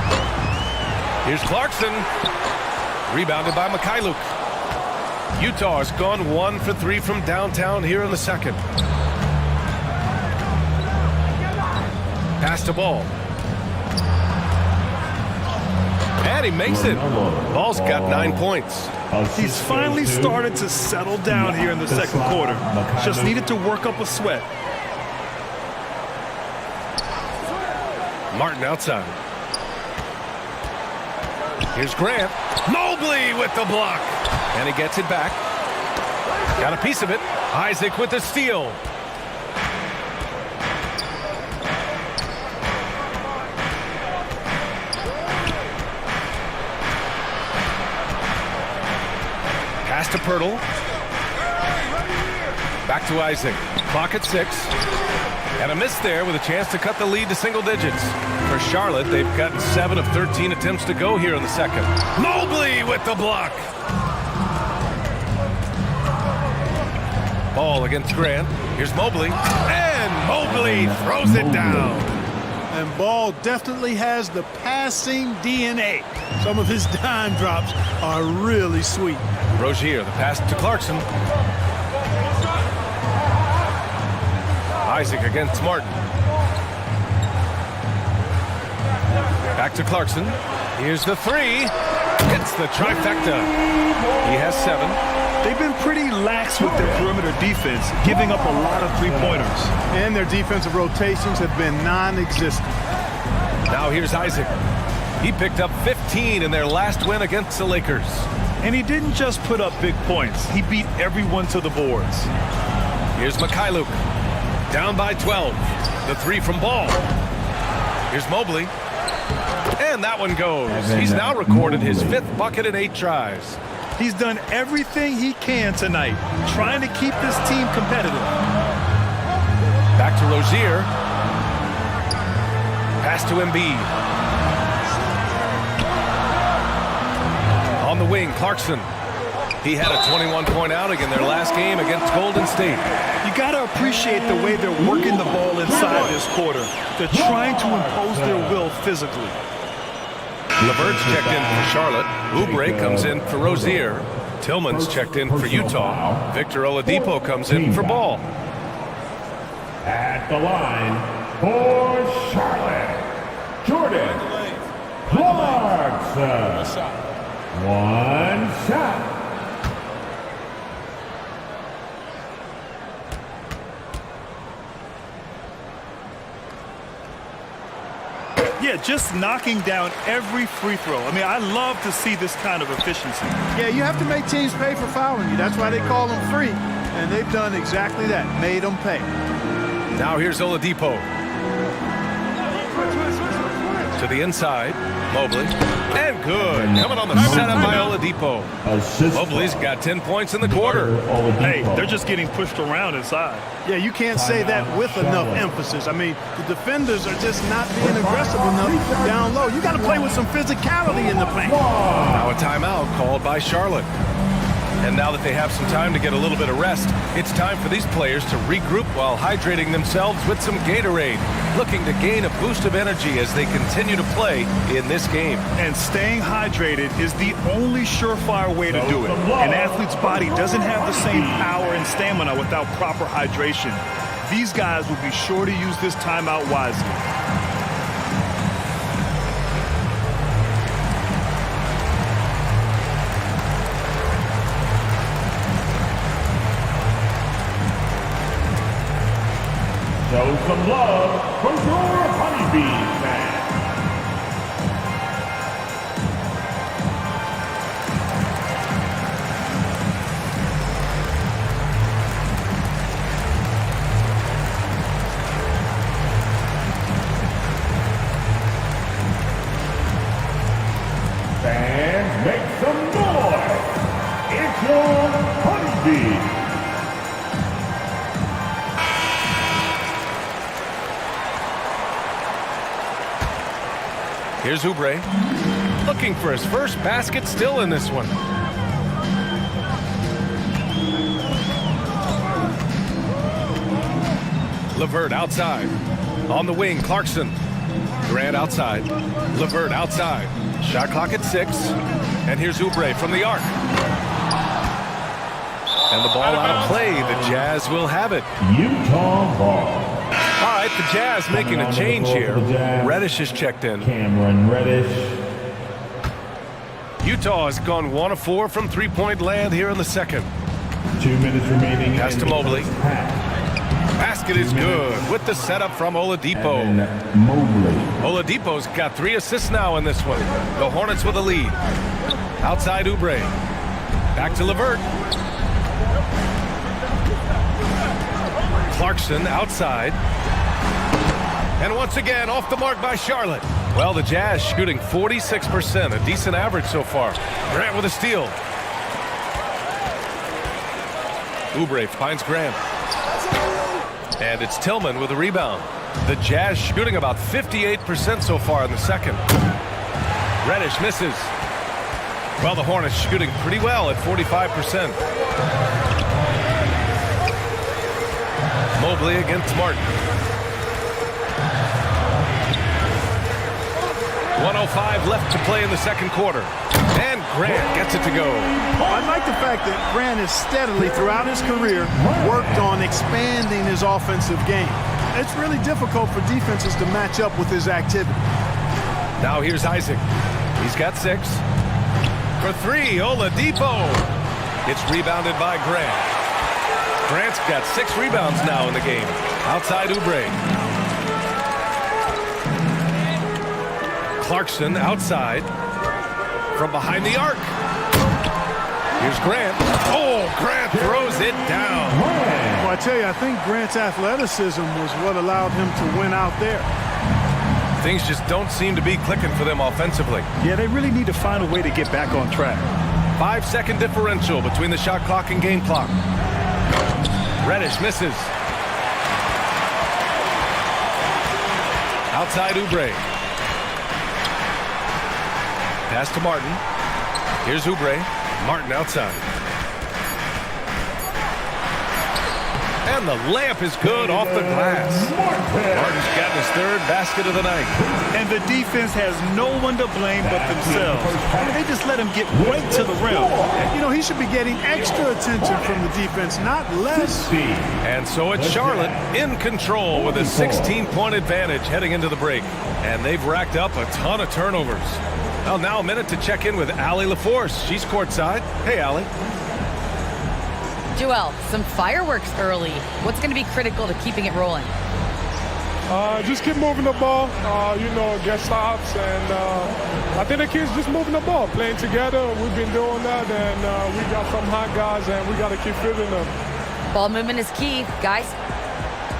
Here's Clarkson. Rebounded by Mikhailuk. Utah has gone 1 for 3 from downtown here in the second. Pass to Ball. And he makes it. Ball's got 9 points. He's finally started to settle down here in the second quarter. Just needed to work up a sweat. Martin outside. Here's Grant. Mobley with the block. And he gets it back. Got a piece of it. Isaac with the steal. Pass to Pirtle. Back to Isaac. Clock at 6. And a miss there with a chance to cut the lead to single digits. For Charlotte, they've gotten 7 of 13 attempts to go here in the second. Mobley with the block. Ball against Grant. Here's Mobley. And Mobley throws it down. And Ball definitely has the passing DNA. Some of his dime drops are really sweet. Rozier, the pass to Clarkson. Isaac against Martin. Back to Clarkson. Here's the 3. Hits the trifecta. He has 7. They've been pretty lax with their perimeter defense, giving up a lot of three-pointers. And their defensive rotations have been non-existent. Now here's Isaac. He picked up 15 in their last win against the Lakers. And he didn't just put up big points. He beat everyone to the boards. Here's Mikhailuk. Down by 12. The 3 from Ball. Here's Mobley. And that one goes. He's now recorded his 5th bucket in 8 tries. He's done everything he can tonight, trying to keep this team competitive. Back to Rozier. Pass to Embiid. On the wing, Clarkson. He had a 21-point outing in their last game against Golden State. You got to appreciate the way they're working the ball inside this quarter. They're trying to impose their will physically. LeVert's checked in for Charlotte. Oubre comes in for Rozier. Tillman's checked in for Utah. Victor Oladipo comes in for Ball. At the line for Charlotte, Jordan Clarkson. 1 shot. Yeah, just knocking down every free throw. I mean, I love to see this kind of efficiency. Yeah, you have to make teams pay for fouling you. That's why they call them free. And they've done exactly that, made them pay. Now here's Oladipo. To To the inside, Mobley. And good. Coming on the setup by Oladipo. Mobley's got 10 points in the quarter. Hey, they're just getting pushed around inside. Yeah, you can't say that with enough emphasis. I mean, the defenders are just not being aggressive enough down low. You got to play with some physicality in the paint. Now a timeout called by Charlotte. And now that they have some time to get a little bit of rest, it's time for these players to regroup while hydrating themselves with some Gatorade, looking to gain a boost of energy as they continue to play in this game. And staying hydrated is the only surefire way to do it. An athlete's body doesn't have the same power and stamina without proper hydration. These guys will be sure to use this timeout wisely. Show some love from your Honeybee fans. Fans, make some noise. It's your Honeybee. Here's Oubre, looking for his first basket, still in this one. LeVert outside. On the wing, Clarkson. Grant outside. LeVert outside. Shot clock at 6. And here's Oubre from the arc. And the ball out of play. The Jazz will have it. Utah ball. All right, the Jazz making a change here. Reddish has checked in. Cameron Reddish. Utah has gone 1 of 4 from three-point land here in the second. 2 minutes remaining. Pass to Mobley. Basket is good with the setup from Oladipo. And Mobley. Oladipo's got 3 assists now in this one. The Hornets with a lead. Outside Oubre. Back to LeVert. Clarkson outside. And once again, off the mark by Charlotte. Well, the Jazz shooting 46%, a decent average so far. Grant with a steal. Oubre finds Grant. And it's Tillman with a rebound. The Jazz shooting about 58% so far in the second. Reddish misses. Well, the Hornets shooting pretty well at 45%. Mobley against Martin. 1:05 left to play in the second quarter. And Grant gets it to go. I like the fact that Grant has steadily, throughout his career, worked on expanding his offensive game. It's really difficult for defenses to match up with his activity. Now here's Isaac. He's got 6. For 3, Oladipo. It's rebounded by Grant. Grant's got 6 rebounds now in the game. Outside Oubre. Clarkson outside. From behind the arc. Here's Grant. Oh, Grant throws it down. Well, I tell you, I think Grant's athleticism was what allowed him to win out there. Things just don't seem to be clicking for them offensively. Yeah, they really need to find a way to get back on track. 5-second differential between the shot clock and game clock. Reddish misses. Outside Oubre. Pass to Martin. Here's Oubre. Martin outside. And the layup is good off the glass. Martin's gotten his 3rd basket of the night. And the defense has no one to blame but themselves. They just let him get right to the rim. You know, he should be getting extra attention from the defense, not less. And so it's Charlotte in control with a 16-point advantage heading into the break. And they've racked up a ton of turnovers. Well, now a minute to check in with Allie LaForce. She's courtside. Hey, Allie. Joel, some fireworks early. What's going to be critical to keeping it rolling? Just keep moving the ball, get stops, and I think the kids just moving the ball, playing together. We've been doing that, and we got some hot guys, and we got to keep fitting them. Ball movement is key, guys.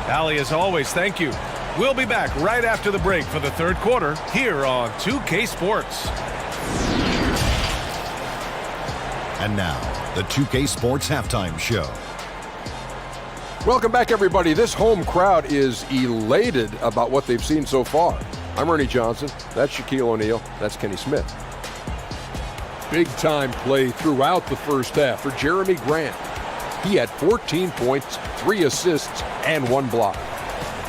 Allie, as always, thank you. We'll be back right after the break for the third quarter here on 2K Sports. And now, the 2K Sports Halftime Show. Welcome back, everybody. This home crowd is elated about what they've seen so far. I'm Ernie Johnson. That's Shaquille O'Neal. That's Kenny Smith. Big-time play throughout the first half for Jeremy Grant. He had 14 points, 3 assists, and 1 block.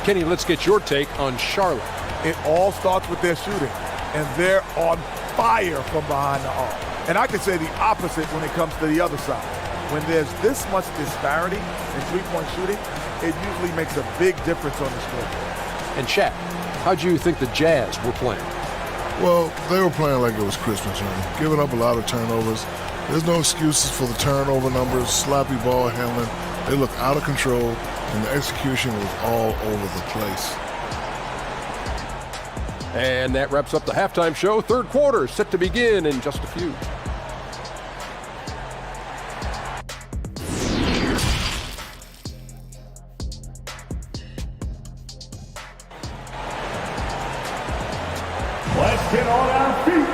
Kenny, let's get your take on Charlotte. It all starts with their shooting, and they're on fire from behind the arc. And I could say the opposite when it comes to the other side. When there's this much disparity in three-point shooting, it usually makes a big difference on the scoreboard. And Shaq, how'd you think the Jazz were playing? Well, they were playing like it was Christmas, man. Giving up a lot of turnovers. There's no excuses for the turnover numbers, sloppy ball handling. They looked out of control, and the execution was all over the place. And that wraps up the halftime show. Third quarter set to begin in just a few. Let's get on our feet.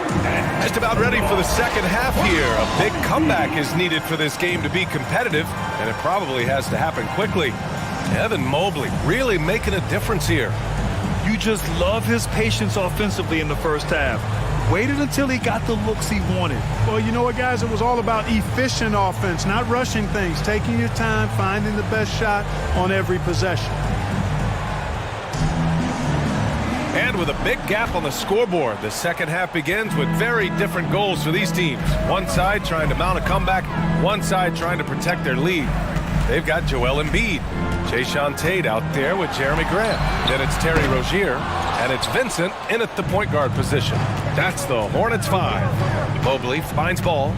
Just about ready for the second half here. A big comeback is needed for this game to be competitive, and it probably has to happen quickly. Evan Mobley really making a difference here. You just love his patience offensively in the first half. Waited until he got the looks he wanted. Well, you know what, guys? It was all about efficient offense, not rushing things, taking your time, finding the best shot on every possession. And with a big gap on the scoreboard, the second half begins with very different goals for these teams. One side trying to mount a comeback, one side trying to protect their lead. They've got Joel Embiid, Jayshawn Tate out there with Jeremy Grant. Then it's Terry Rozier, and it's Vincent in at the point guard position. That's the Hornets 5. Mobley finds ball.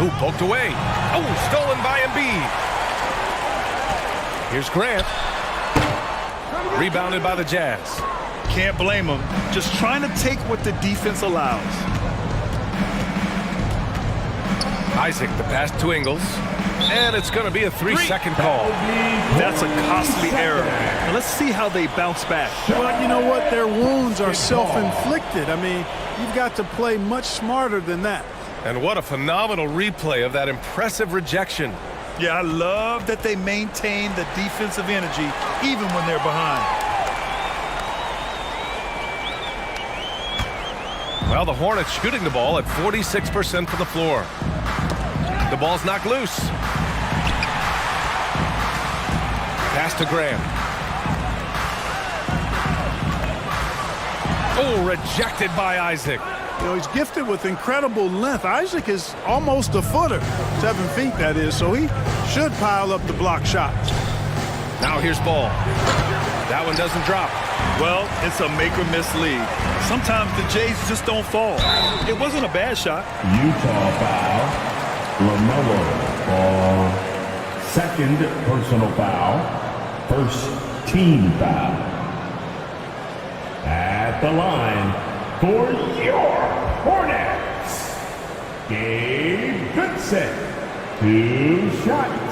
Ooh, poked away. Oh, stolen by Embiid. Here's Grant. Rebounded by the Jazz. Can't blame him. Just trying to take what the defense allows. Isaac, the pass to Ingles. And it's going to be a 3-second call. That's a costly error. Let's see how they bounce back. Well, you know what? Their wounds are self-inflicted. I mean, you've got to play much smarter than that. And what a phenomenal replay of that impressive rejection. Yeah, I love that they maintain the defensive energy even when they're behind. Well, the Hornets shooting the ball at 46% from the floor. The ball's knocked loose. Pass to Graham. Oh, rejected by Isaac. You know, he's gifted with incredible length. Isaac is almost a footer, 7 feet that is, so he should pile up the block shots. Now here's ball. That one doesn't drop. Well, it's a make-or-miss league. Sometimes the Jays just don't fall. It wasn't a bad shot. Utah foul. LaMelo for second personal foul. First team foul. At the line for your Hornets, Gabe Vincent. 2 shots.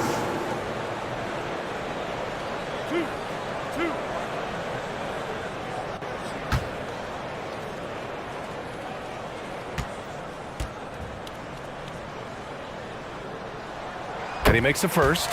And he makes the first.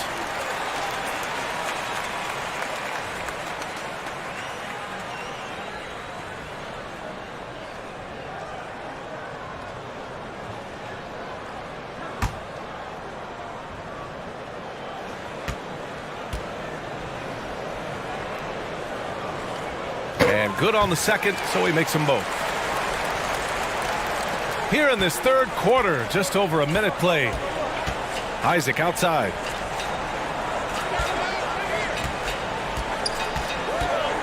And good on the second, so he makes them both. Here in this third quarter, just over a minute played. Isaac outside.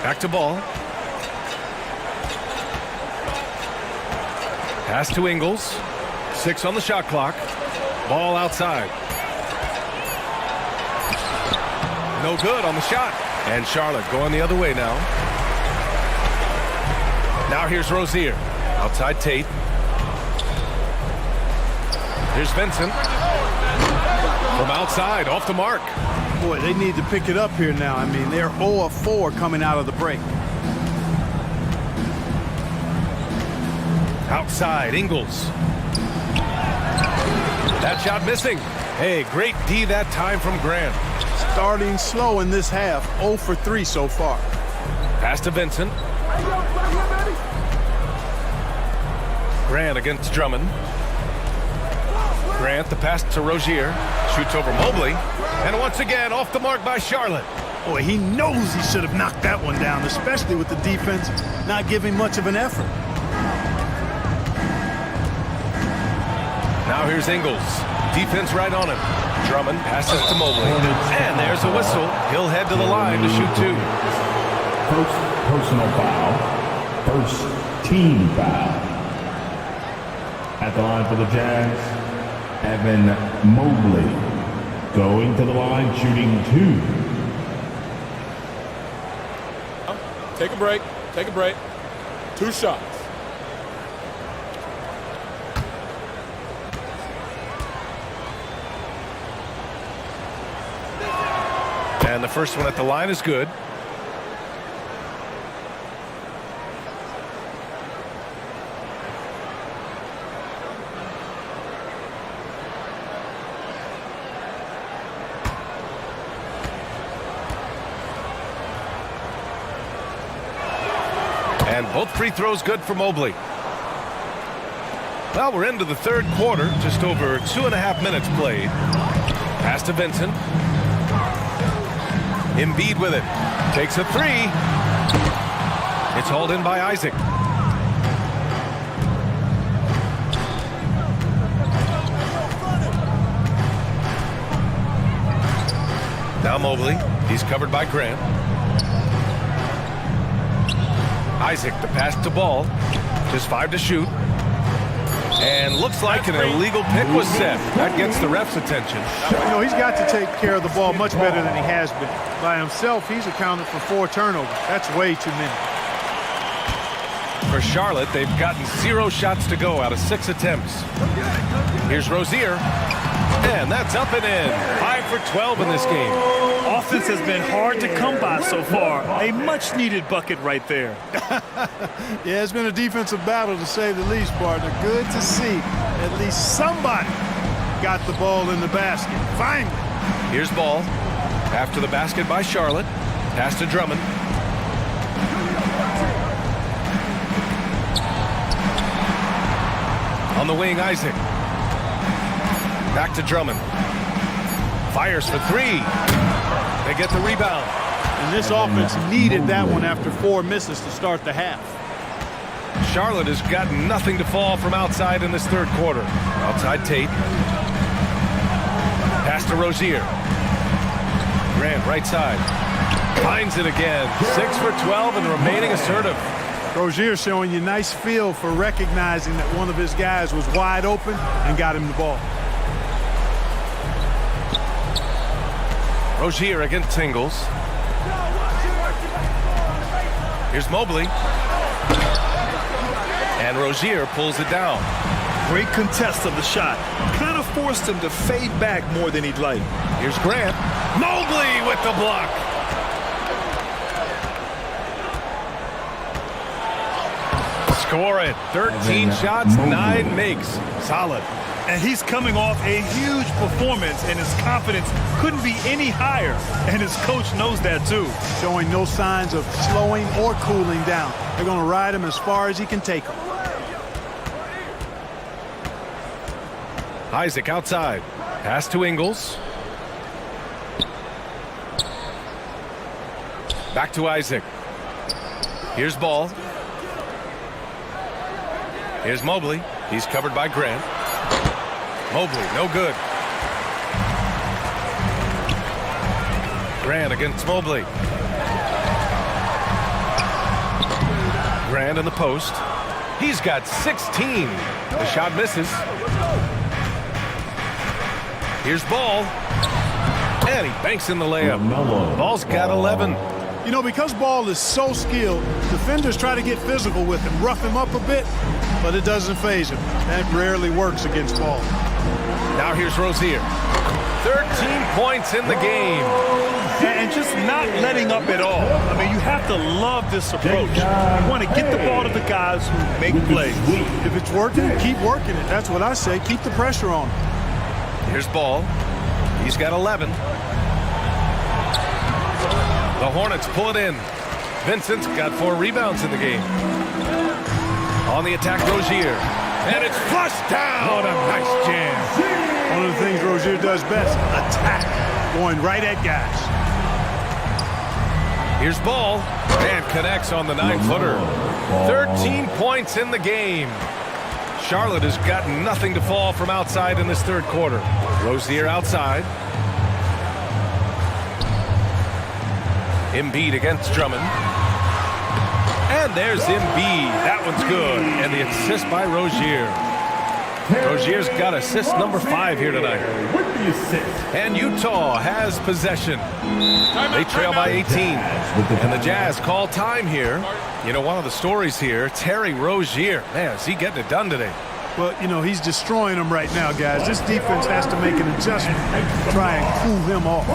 Back to ball. Pass to Ingles. 6 on the shot clock. Ball outside. No good on the shot. And Charlotte going the other way now. Now here's Rozier. Outside Tate. Here's Vincent. From outside, off the mark. Boy, they need to pick it up here now. I mean, they're 0 of 4 coming out of the break. Outside, Ingles. That shot missing. Hey, great D that time from Grant. Starting slow in this half, 0 for 3 so far. Pass to Vincent. Grant against Drummond. Grant, the pass to Rozier. Shoots over Mobley. And once again, off the mark by Charlotte. Boy, he knows he should have knocked that one down, especially with the defense not giving much of an effort. Now here's Ingles. Defense right on him. Drummond passes to Mobley. And there's a whistle. He'll head to the line to shoot 2. First personal foul. First team foul. At the line for the Jazz, Evan Mobley. Going to the line, shooting 2. Take a break. Take a break. 2 shots. And the first one at the line is good. And both free throws good for Mobley. Well, we're into the third quarter, just over 2.5 minutes played. Pass to Vincent. Embiid with it. Takes a 3. It's hauled in by Isaac. Now Mobley. He's covered by Grant. Isaac, the pass to Ball. Just 5 to shoot. And looks like an illegal pick was set. That gets the ref's attention. You know, he's got to take care of the ball much better than he has been. By himself, he's accounted for 4 turnovers. That's way too many. For Charlotte, they've gotten 0 shots to go out of 6 attempts. Here's Rozier. And that's up and in. 5 for 12 in this game. Offense has been hard to come by so far. A much-needed bucket right there. Yeah, it's been a defensive battle to say the least, partner. Good to see at least somebody got the ball in the basket. Finally. Here's Ball. After the basket by Charlotte. Pass to Drummond. On the wing, Isaac. Back to Drummond. Fires for 3. They get the rebound. And this offense needed that one after 4 misses to start the half. Charlotte has got nothing to fall from outside in this third quarter. Outside Tate. Pass to Rozier. Grant, right side. Finds it again. 6 for 12 and remaining assertive. Rozier showing you nice feel for recognizing that one of his guys was wide open and got him the ball. Rozier against Ingles. Here's Mobley. And Rozier pulls it down. Great contest of the shot. Kind of forced him to fade back more than he'd like. Here's Grant. Mobley with the block. Score it. 13 shots, 9 makes. Solid. And he's coming off a huge performance, and his confidence couldn't be any higher. And his coach knows that, too. Showing no signs of slowing or cooling down. They're going to ride him as far as he can take him. Isaac outside. Pass to Ingles. Back to Isaac. Here's Ball. Here's Mobley. He's covered by Grant. Mobley, no good. Grant against Mobley. Grant in the post. He's got 16. The shot misses. Here's Ball. And he banks in the layup. Ball's got 11. You know, because Ball is so skilled, defenders try to get physical with him, rough him up a bit, but it doesn't faze him. That rarely works against Ball. Now here's Rozier. 13 points in the game. And just not letting up at all. I mean, you have to love this approach. You want to get the ball to the guys who make plays. If it's working, keep working it. That's what I say. Keep the pressure on him. Here's Ball. He's got 11. The Hornets pull it in. Vincent's got 4 rebounds in the game. On the attack, Rozier. And it's flushed down. What a nice jam. One of the things Rozier does best, attack. Going right at guys. Here's Ball. And connects on the 9-footer. 13 points in the game. Charlotte has got nothing to fall from outside in this third quarter. Rozier outside. Embiid against Drummond. And there's Embiid. That one's good. And the assist by Rozier. Rozier's got assist number 5 here tonight. And Utah has possession. They trail by 18. And the Jazz call time here. You know, one of the stories here, Terry Rozier. Man, is he getting it done today? Well, you know, he's destroying them right now, guys. This defense has to make an adjustment to try and cool him off.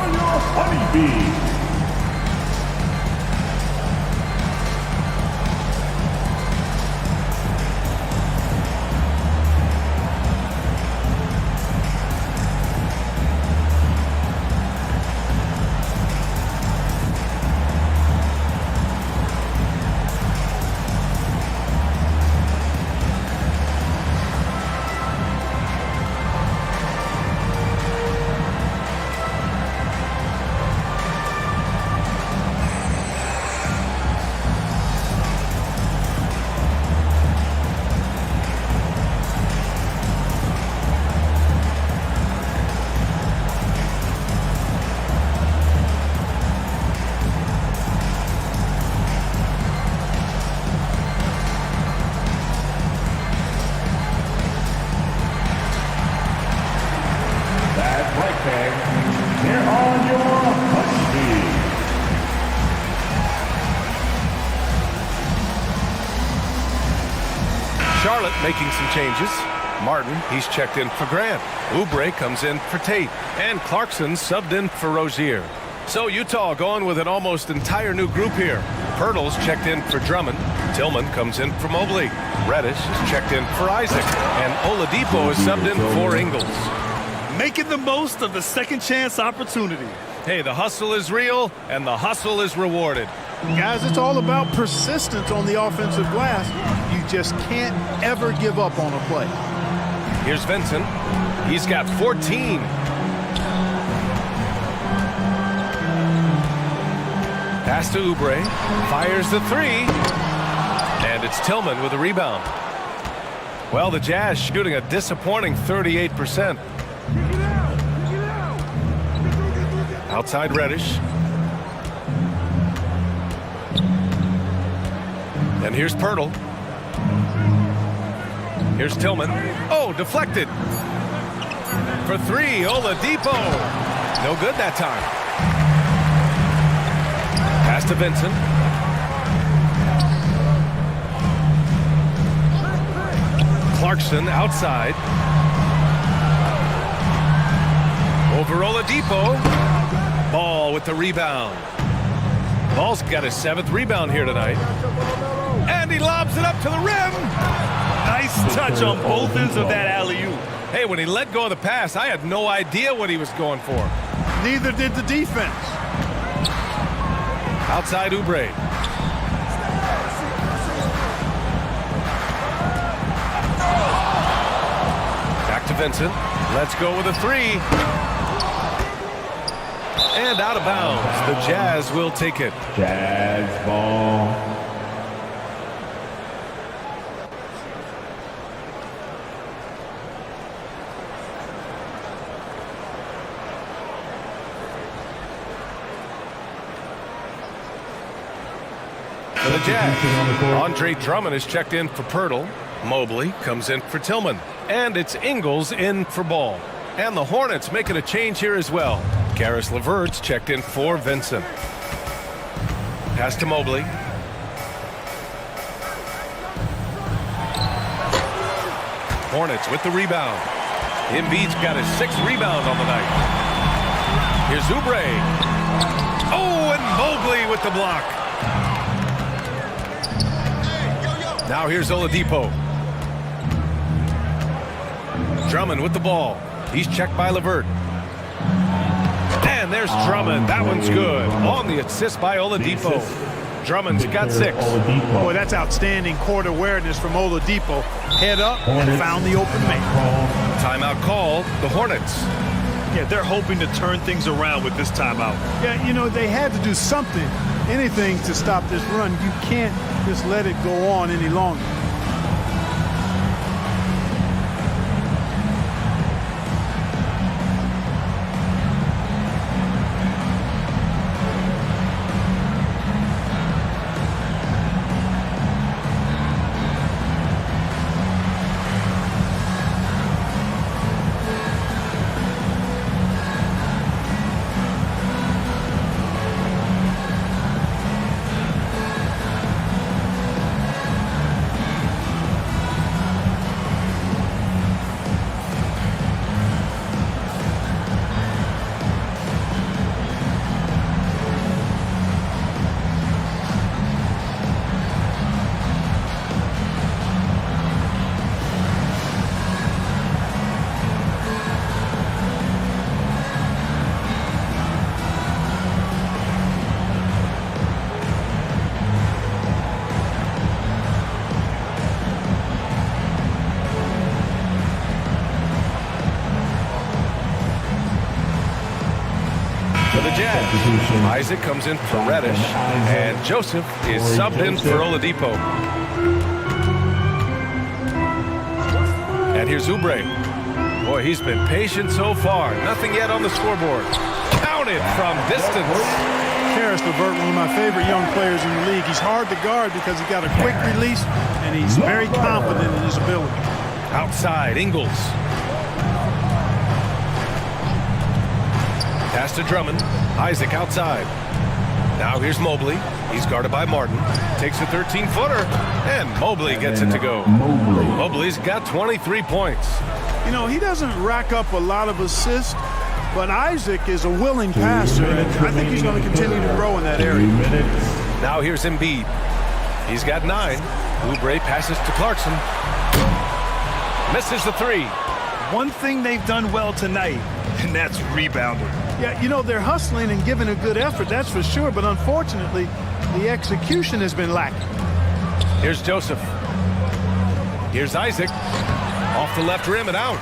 Charlotte making some changes. Martin, he's checked in for Grant. Oubre comes in for Tate. And Clarkson subbed in for Rozier. So Utah going with an almost entire new group here. Pirtle's checked in for Drummond. Tillman comes in for Mobley. Reddish is checked in for Isaac. And Oladipo is subbed in for Ingles. Making the most of the second chance opportunity. Hey, the hustle is real, and the hustle is rewarded. Guys, it's all about persistence on the offensive glass. You just can't ever give up on a play. Here's Vincent. He's got 14. Pass to Oubre. Fires the 3. And it's Tillman with a rebound. Well, the Jazz shooting a disappointing 38%. Outside Reddish. And here's Pirtle. Here's Tillman. Oh, deflected. For 3, Oladipo. No good that time. Pass to Vincent. Clarkson outside. Over Oladipo. Ball with the rebound. Ball's got his 7th rebound here tonight. And he lobs it up to the rim. Nice touch on both ends of that alley-oop. Hey, when he let go of the pass, I had no idea what he was going for. Neither did the defense. Outside Oubre. Back to Vincent. Let's go with a 3. And out of bounds. The Jazz will take it. Jazz ball. For the Jazz, Andre Drummond is checked in for Pirtle. Mobley comes in for Tillman. And it's Ingles in for Ball. And the Hornets making a change here as well. Karis LeVert's checked in for Vincent. Pass to Mobley. Hornets with the rebound. Embiid's got his 6th rebound on the night. Here's Oubre. Oh, and Mobley with the block. Now here's Oladipo. Drummond with the ball. He's checked by LeVert. And there's Drummond. That one's good. On the assist by Oladipo. Drummond's got 6. Boy, that's outstanding court awareness from Oladipo. Head up and found the open man. Timeout called. The Hornets. Yeah, they're hoping to turn things around with this timeout. Yeah, you know, they had to do something, anything to stop this run. You can't just let it go on any longer. Isaac comes in for Reddish, and Joseph is subbed in for Oladipo. And here's Oubre. Boy, he's been patient so far. Nothing yet on the scoreboard. Counted from distance. Karis LeVert, one of my favorite young players in the league. He's hard to guard because he's got a quick release, and he's very confident in his ability. Outside, Ingles. Pass to Drummond. Isaac outside. Now here's Mobley. He's guarded by Martin. Takes a 13-footer, and Mobley gets it to go. Mobley's got 23 points. You know, he doesn't rack up a lot of assists, but Isaac is a willing passer, and I think he's going to continue to grow in that area. Now here's Embiid. He's got 9. Oubre passes to Clarkson. Misses the 3. One thing they've done well tonight, and that's rebounding. Yeah, you know, they're hustling and giving a good effort, that's for sure, but unfortunately, the execution has been lacking. Here's Joseph. Here's Isaac. Off the left rim and out.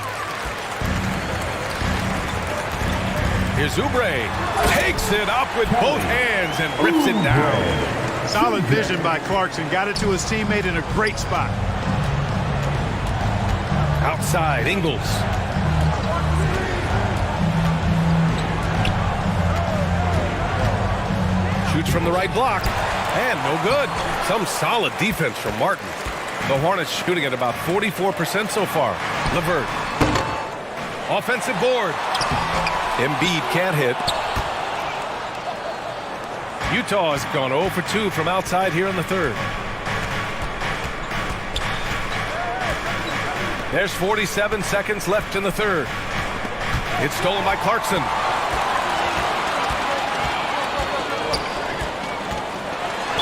Here's Oubre. Takes it up with both hands and rips it down. Solid vision by Clarkson. Got it to his teammate in a great spot. Outside, Ingles. Shoots from the right block, and no good. Some solid defense from Martin. The Hornets shooting at about 44% so far. LeVert. Offensive board. Embiid can't hit. Utah has gone 0 for 2 from outside here in the third. There's 47 seconds left in the third. It's stolen by Clarkson.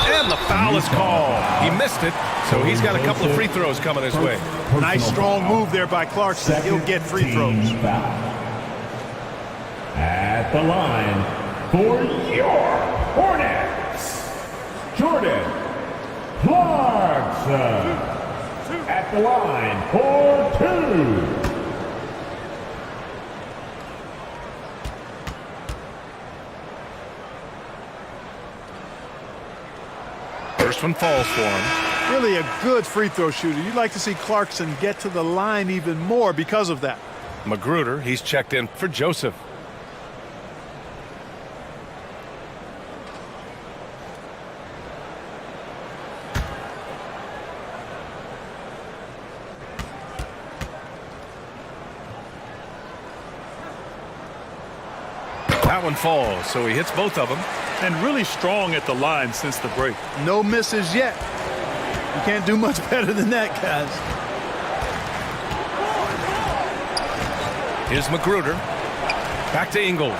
And the foul is called. He missed it, so he's got a couple of free throws coming his way. Nice strong move there by Clarkson. He'll get free throws. At the line for your Hornets, Jordan Clarkson. At the line for 2. First one falls for him. Really a good free throw shooter. You'd like to see Clarkson get to the line even more because of that. Magruder, he's checked in for Joseph. That one falls, so he hits both of them. And really strong at the line since the break. No misses yet. You can't do much better than that, guys. Here's Magruder. Back to Ingles.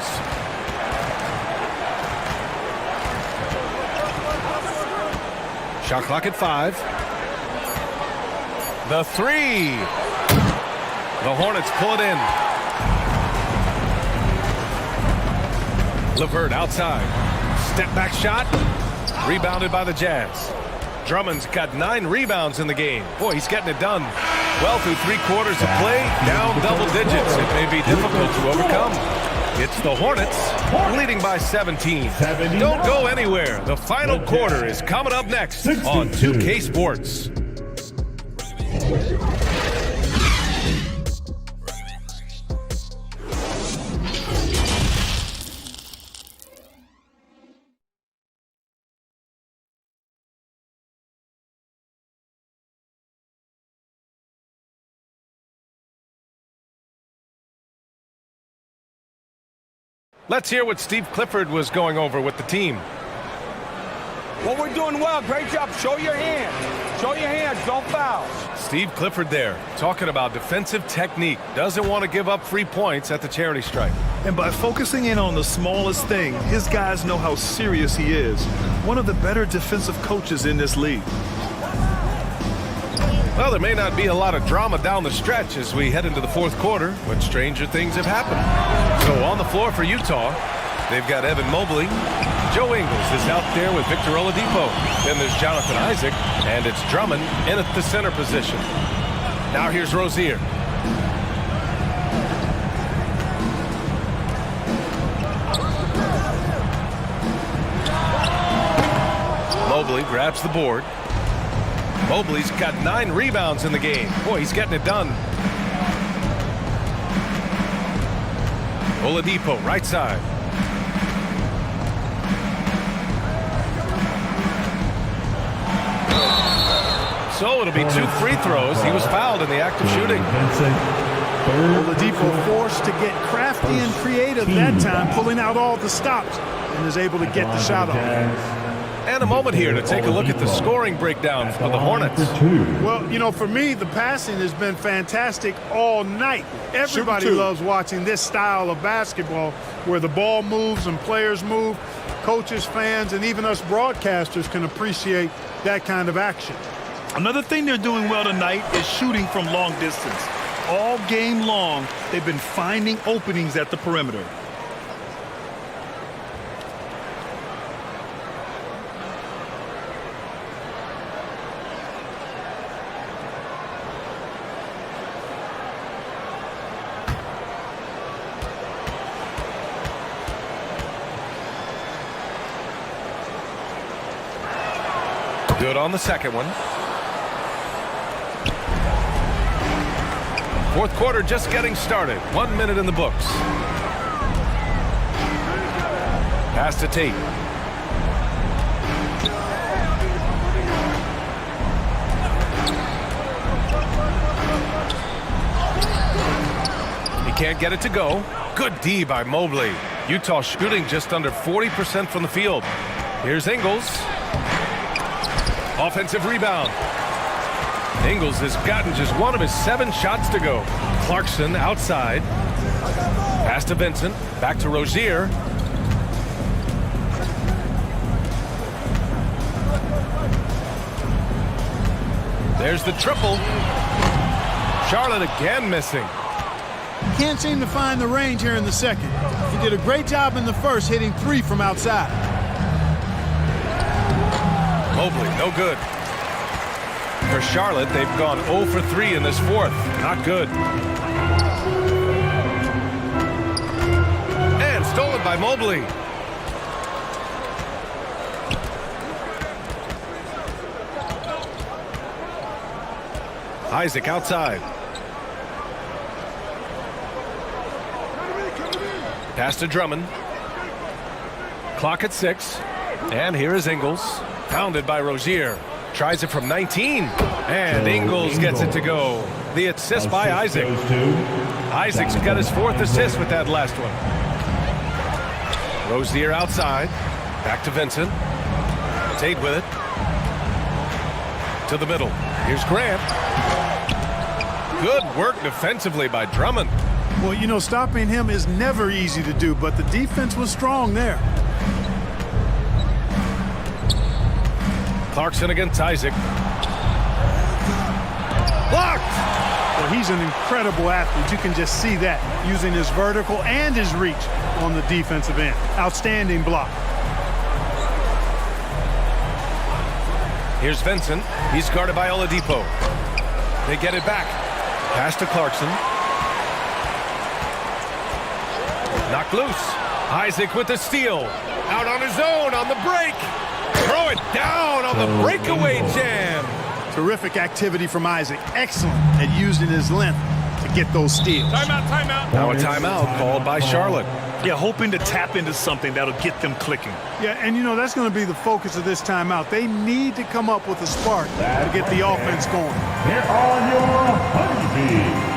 Shot clock at 5. The 3. The Hornets pull it in. LeVert outside. Step back shot. Rebounded by the Jazz. Drummond's got 9 rebounds in the game. Boy, he's getting it done. Well through 3/4 of play, down double digits. It may be difficult to overcome. It's the Hornets leading by 17. Don't go anywhere. The final quarter is coming up next on 2K Sports. Let's hear what Steve Clifford was going over with the team. Well, we're doing well. Great job. Show your hands. Show your hands. Don't foul. Steve Clifford there, talking about defensive technique. Doesn't want to give up free points at the charity stripe. And by focusing in on the smallest thing, his guys know how serious he is. One of the better defensive coaches in this league. Well, there may not be a lot of drama down the stretch as we head into the 4th quarter, but stranger things have happened. So on the floor for Utah, they've got Evan Mobley. Joe Ingles is out there with Victor Oladipo. Then there's Jonathan Isaac, and it's Drummond in at the center position. Now here's Rozier. Mobley grabs the board. Mobley's got 9 rebounds in the game. Boy, he's getting it done. Oladipo, right side. So it'll be 2 free throws. He was fouled in the act of shooting. Oladipo forced to get crafty and creative that time, pulling out all the stops, and is able to get the shot off. And a moment here to take a look at the scoring breakdown for the Hornets. Well, you know, for me, the passing has been fantastic all night. Everybody loves watching this style of basketball where the ball moves and players move. Coaches, fans, and even us broadcasters can appreciate that kind of action. Another thing they're doing well tonight is shooting from long distance. All game long, they've been finding openings at the perimeter. Good on the second one. 4th quarter just getting started. 1 minute in the books. Pass to Tate. He can't get it to go. Good D by Mobley. Utah shooting just under 40% from the field. Here's Ingles. Offensive rebound. Ingles has gotten just 1 of his 7 shots to go. Clarkson outside. Pass to Vincent. Back to Rozier. There's the triple. Charlotte again missing. Can't seem to find the range here in the second. He did a great job in the first, hitting 3 from outside. Mobley, no good. For Charlotte, they've gone 0 for 3 in this 4th. Not good. And stolen by Mobley. Isaac outside. Pass to Drummond. Clock at 6. And here is Ingles. Pounded by Rozier. Tries it from 19. And Ingles gets it to go. The assist by Isaac. Isaac's got his 4th assist with that last one. Rozier outside. Back to Vincent. Tate with it. To the middle. Here's Grant. Good work defensively by Drummond. Well, you know, stopping him is never easy to do, but the defense was strong there. Clarkson against Isaac. Blocked! Well, he's an incredible athlete. You can just see that, using his vertical and his reach on the defensive end. Outstanding block. Here's Vincent. He's guarded by Oladipo. They get it back. Pass to Clarkson. Knocked loose. Isaac with the steal. Out on his own on the break. Throw it down on the breakaway jam. Terrific activity from Isaac. Excellent at using his length to get those steals. Timeout, timeout. Now a timeout called by Charlotte. Yeah, hoping to tap into something that'll get them clicking. Yeah, and you know, that's going to be the focus of this timeout. They need to come up with a spark to get the offense going. Here are your honeybees.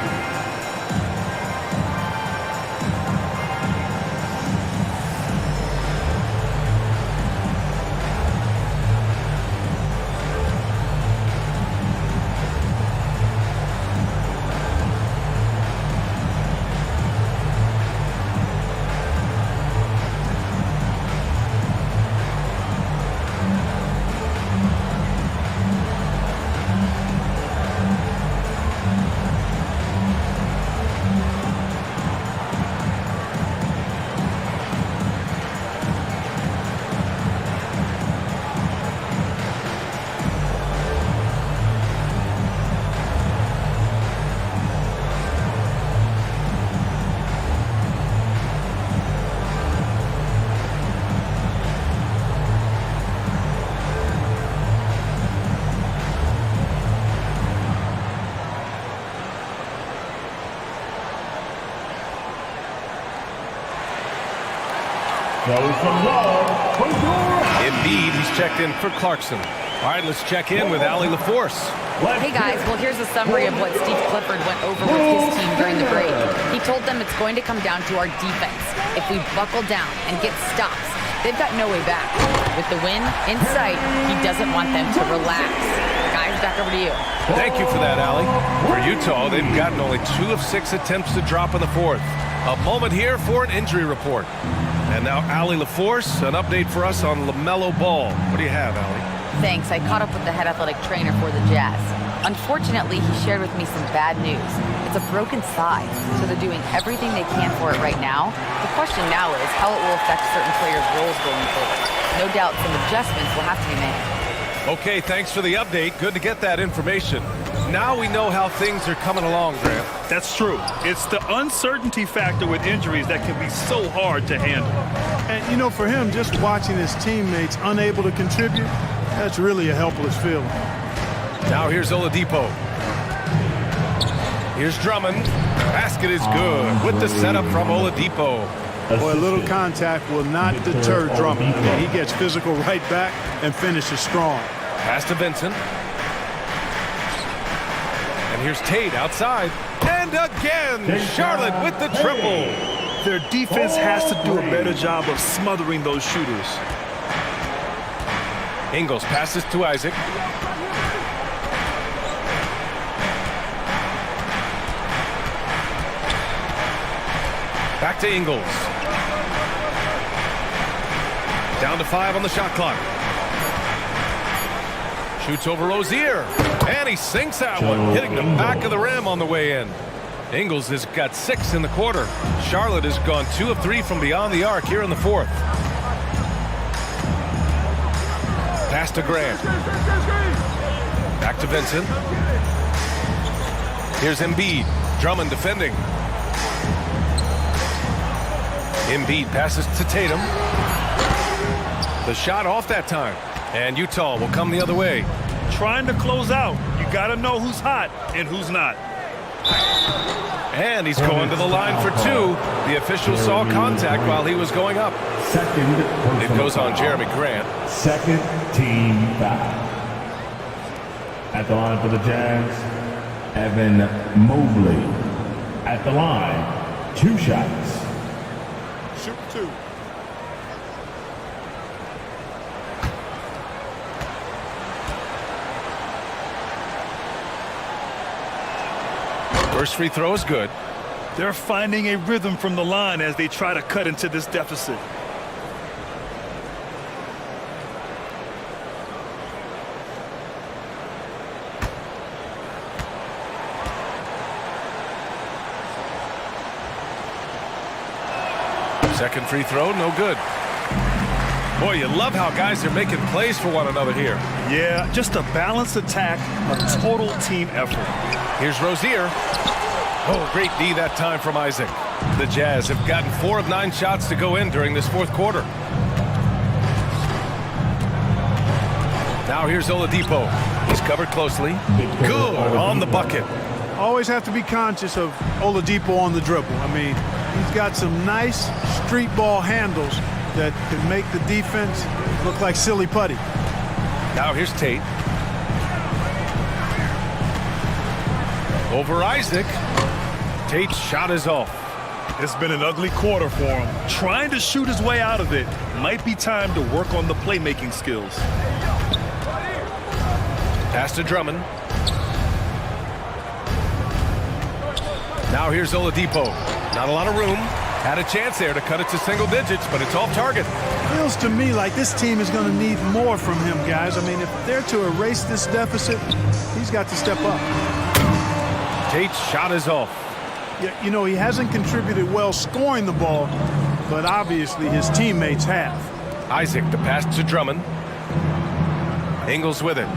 Embiid, he's checked in for Clarkson. All right, let's check in with Allie LaForce. Hey guys, well here's a summary of what Steve Clifford went over with his team during the break. He told them it's going to come down to our defense. If we buckle down and get stops, they've got no way back. With the win in sight, he doesn't want them to relax. Guys, back over to you. Thank you for that, Allie. For Utah, they've gotten only 2 of 6 attempts to drop in the fourth. A moment here for an injury report. And now Allie LaForce, an update for us on LaMelo Ball. What do you have, Allie? Thanks. I caught up with the head athletic trainer for the Jazz. Unfortunately, he shared with me some bad news. It's a broken thigh, so they're doing everything they can for it right now. The question now is how it will affect certain players' roles going forward. No doubt some adjustments will have to be made. Okay, thanks for the update. Good to get that information. Now we know how things are coming along, Grant. That's true. It's the uncertainty factor with injuries that can be so hard to handle. And, you know, for him, just watching his teammates unable to contribute, that's really a helpless feeling. Now here's Oladipo. Here's Drummond. Basket is good with the setup from Oladipo. Boy, a little contact will not deter Drummond. I mean, he gets physical right back and finishes strong. Pass to Vincent. And here's Tate outside. And again, Charlotte with the triple. Their defense has to do a better job of smothering those shooters. Ingles passes to Isaac. Back to Ingles. Down to 5 on the shot clock. Shoots over Rozier. And he sinks that one, hitting the back of the rim on the way in. Ingles has got 6 in the quarter. Charlotte has gone 2 of 3 from beyond the arc here in the fourth. Pass to Grant. Back to Vincent. Here's Embiid. Drummond defending. Embiid passes to Tatum. The shot off that time. And Utah will come the other way. Trying to close out. You got to know who's hot and who's not. And he's going to the line for 2. The official saw contact while he was going up. It goes on Jeremy Grant. Second team foul. At the line for the Jazz, Evan Mobley. At the line, 2 shots. Shoot 2. First free throw is good. They're finding a rhythm from the line as they try to cut into this deficit. Second free throw, no good. Boy, you love how guys are making plays for one another here. Yeah, just a balanced attack, a total team effort. Here's Rozier. Oh, great D that time from Isaac. The Jazz have gotten 4 of 9 shots to go in during this fourth quarter. Now here's Oladipo. He's covered closely. Good on the bucket. Always have to be conscious of Oladipo on the dribble. I mean, he's got some nice street ball handles that can make the defense look like silly putty. Now here's Tate. Over Isaac. Tate's shot is off. It's been an ugly quarter for him. Trying to shoot his way out of it. Might be time to work on the playmaking skills. Pass to Drummond. Now here's Oladipo. Not a lot of room. Had a chance there to cut it to single digits, but it's off target. Feels to me like this team is going to need more from him, guys. I mean, if they're to erase this deficit, he's got to step up. Tate's shot is off. Yeah, you know, he hasn't contributed well scoring the ball, but obviously his teammates have. Isaac, the pass to Drummond. Ingles with it.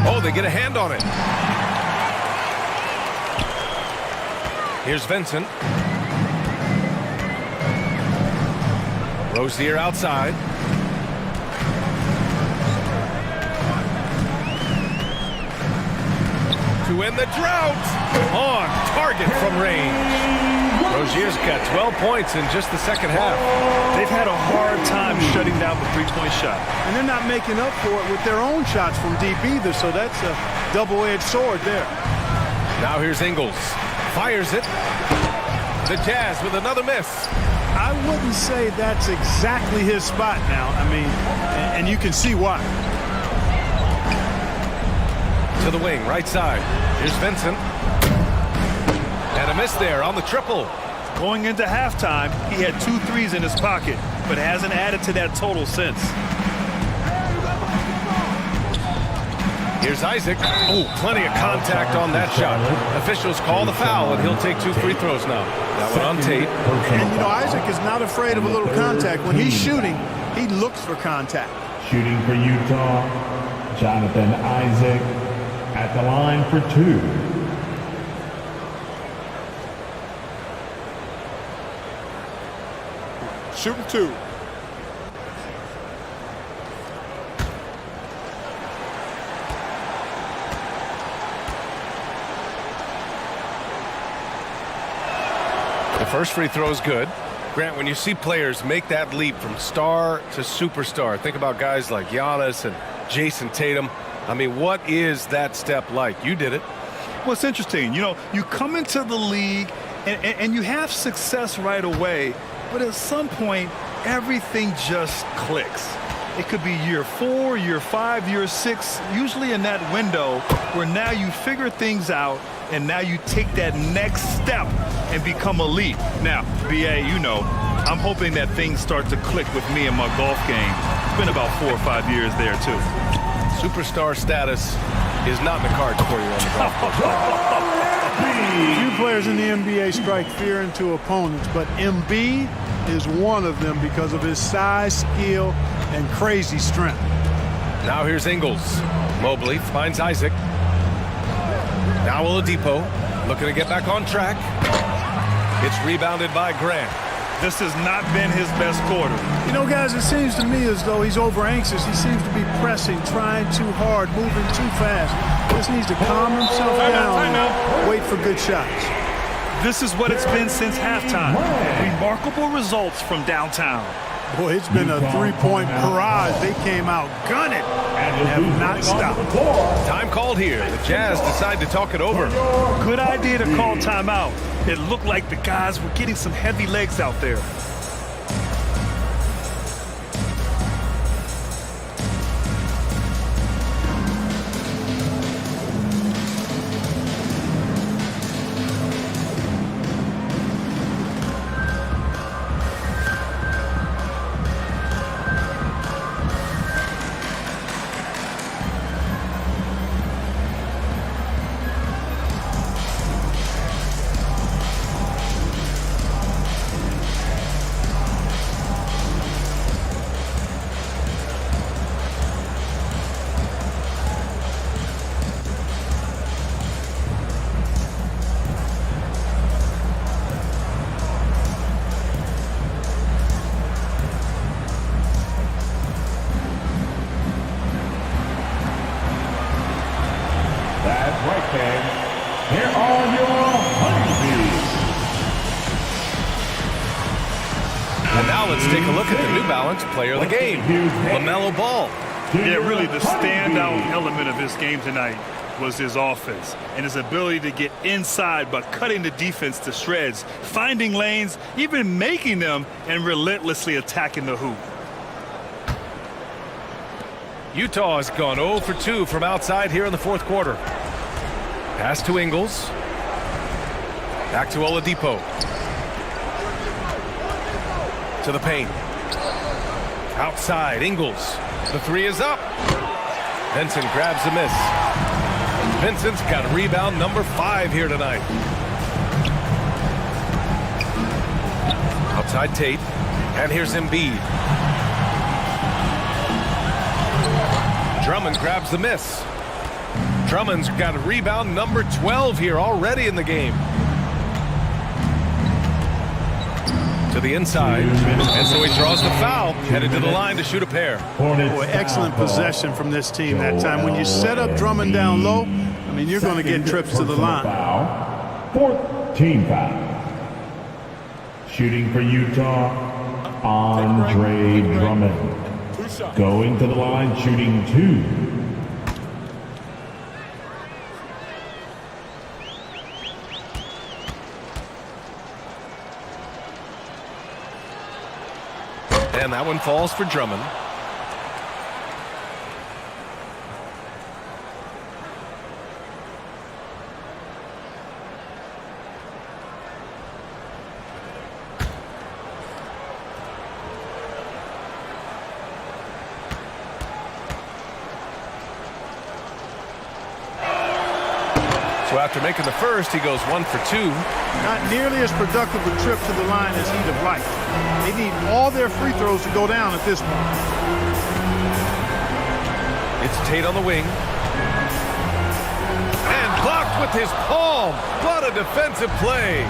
Oh, they get a hand on it. Here's Vincent. Rozier outside. To end the drought. On target from range. Rozier's got 12 points in just the second half. They've had a hard time shutting down the three-point shot. And they're not making up for it with their own shots from deep either, so that's a double-edged sword there. Now here's Ingles. Fires it. The Jazz with another miss. I wouldn't say that's exactly his spot now. I mean, and you can see why. To the wing, right side. Here's Vincent. And a miss there on the triple. Going into halftime, he had 2 threes in his pocket, but hasn't added to that total since. Here's Isaac. Oh, plenty of contact on that shot. Officials call the foul, and he'll take 2 free throws now. That one on Tate. And, you know, Isaac is not afraid of a little contact. When he's shooting, he looks for contact. Shooting for Utah, Jonathan Isaac at the line for 2. Shooting 2. The first free throw is good. Grant, when you see players make that leap from star to superstar, think about guys like Giannis and Jason Tatum. I mean, what is that step like? You did it. Well, it's interesting. You know, you come into the league and you have success right away, but at some point, everything just clicks. It could be year 4, year 5, year 6, usually in that window where now you figure things out and now you take that next step and become elite. Now, BA, you know, I'm hoping that things start to click with me in my golf game. It's been about 4 or 5 years there, too. Superstar status is not in the cards for you on the golf course. Few players in the NBA strike fear into opponents, but Embiid is one of them because of his size, skill, and crazy strength. Now here's Ingles. Mobley finds Isaac. Now Oladipo looking to get back on track. It's rebounded by Grant. This has not been his best quarter. You know, guys, it seems to me as though he's over anxious. He seems to be pressing, trying too hard, moving too fast. Just needs to calm himself down and wait for good shots. This is what it's been since halftime. Remarkable results from downtown. Boy, it's been a three-point barrage. They came out gunning and have not stopped. Time called here. The Jazz decide to talk it over. Good idea to call timeout. It looked like the guys were getting some heavy legs out there. right fans, here are your honeybees. And now let's take a look at the New Balance player of the game, LaMelo Ball. Yeah, really the standout element of his game tonight was his offense and his ability to get inside but cutting the defense to shreds, finding lanes, even making them, and relentlessly attacking the hoop. Utah has gone 0 for 2 from outside here in the fourth quarter. Pass to Ingles. Back to Oladipo. To the paint. Outside, Ingles. The three is up. Vincent grabs the miss. Vincent's got rebound number 5 here tonight. Outside Tate. And here's Embiid. Drummond grabs the miss. Drummond's got rebound number 12 here already in the game. To the inside, and so he draws the foul, headed to the line to shoot a pair. Boy, excellent possession from this team that time. When you set up Drummond down low, I mean, you're going to get trips to the line. Fourth team foul. Shooting for Utah, Andre Drummond. Going to the line, shooting 2. And that one falls for Drummond. So after making the first, he goes 1 for 2. Not nearly as productive a trip to the line as he'd have liked. They need all their free throws to go down at this point. It's Tate on the wing. And blocked with his palm. What a defensive play.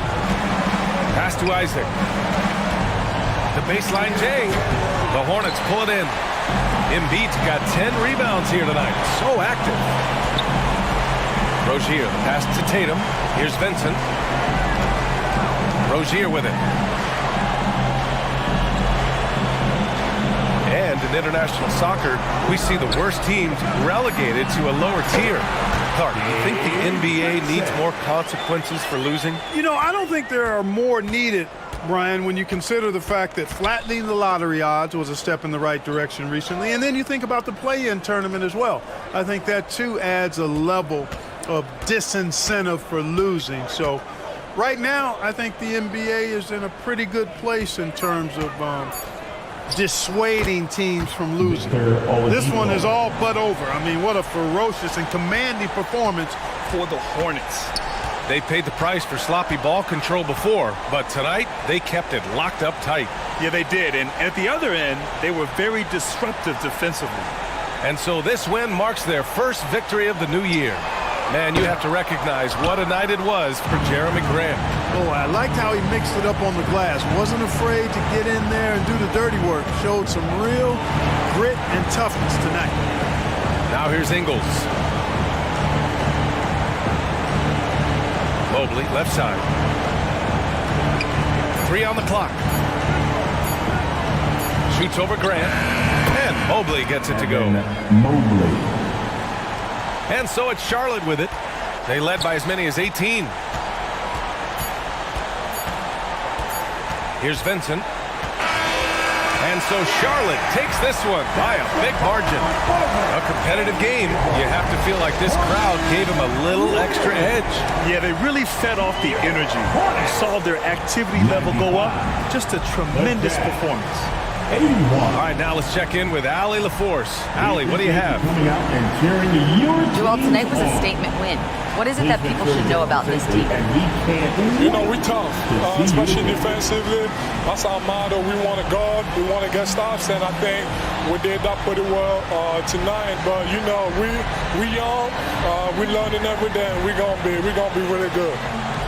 Pass to Isaac. The baseline J. The Hornets pull it in. Embiid's got 10 rebounds here tonight. So active. Rozier, the pass to Tatum. Here's Vincent. Rozier with it. And in international soccer, we see the worst teams relegated to a lower tier. Clark, do you think the NBA needs more consequences for losing? You know, I don't think there are more needed, Brian, when you consider the fact that flattening the lottery odds was a step in the right direction recently. And then you think about the play-in tournament as well. I think that, too, adds a level of disincentive for losing. So right now, I think the NBA is in a pretty good place in terms of dissuading teams from losing. This one is all but over. I mean, what a ferocious and commanding performance For the Hornets. They paid the price for sloppy ball control before, but tonight they kept it locked up tight. Yeah, they did. And at the other end, they were very disruptive defensively. And so this win marks their first victory of the new year. Man, you have to recognize what a night it was for Jeremy Grant. Oh, I liked how he mixed it up on the glass. Wasn't afraid to get in there and do the dirty work. Showed some real grit and toughness tonight. Now here's Ingles. Mobley, left side. 3 on the clock. Shoots over Grant. And Mobley gets it to go. Mobley. And so it's Charlotte with it. They led by as many as 18. Here's Vincent. And so Charlotte takes this one by a big margin. A competitive game. You have to feel like this crowd gave him a little extra edge. Yeah, they really fed off the energy. You saw their activity level go up. Just a tremendous performance. 81. All right, now let's check in with Allie LaForce. Allie, what do you have? Joel, tonight was a statement win. What is it that people should know about this team? You know, we tough, especially defensively. That's our motto. We want to guard, we want to get stops, and I think we did that pretty well tonight. But you know, we young, we learning every day, and we're gonna be really good.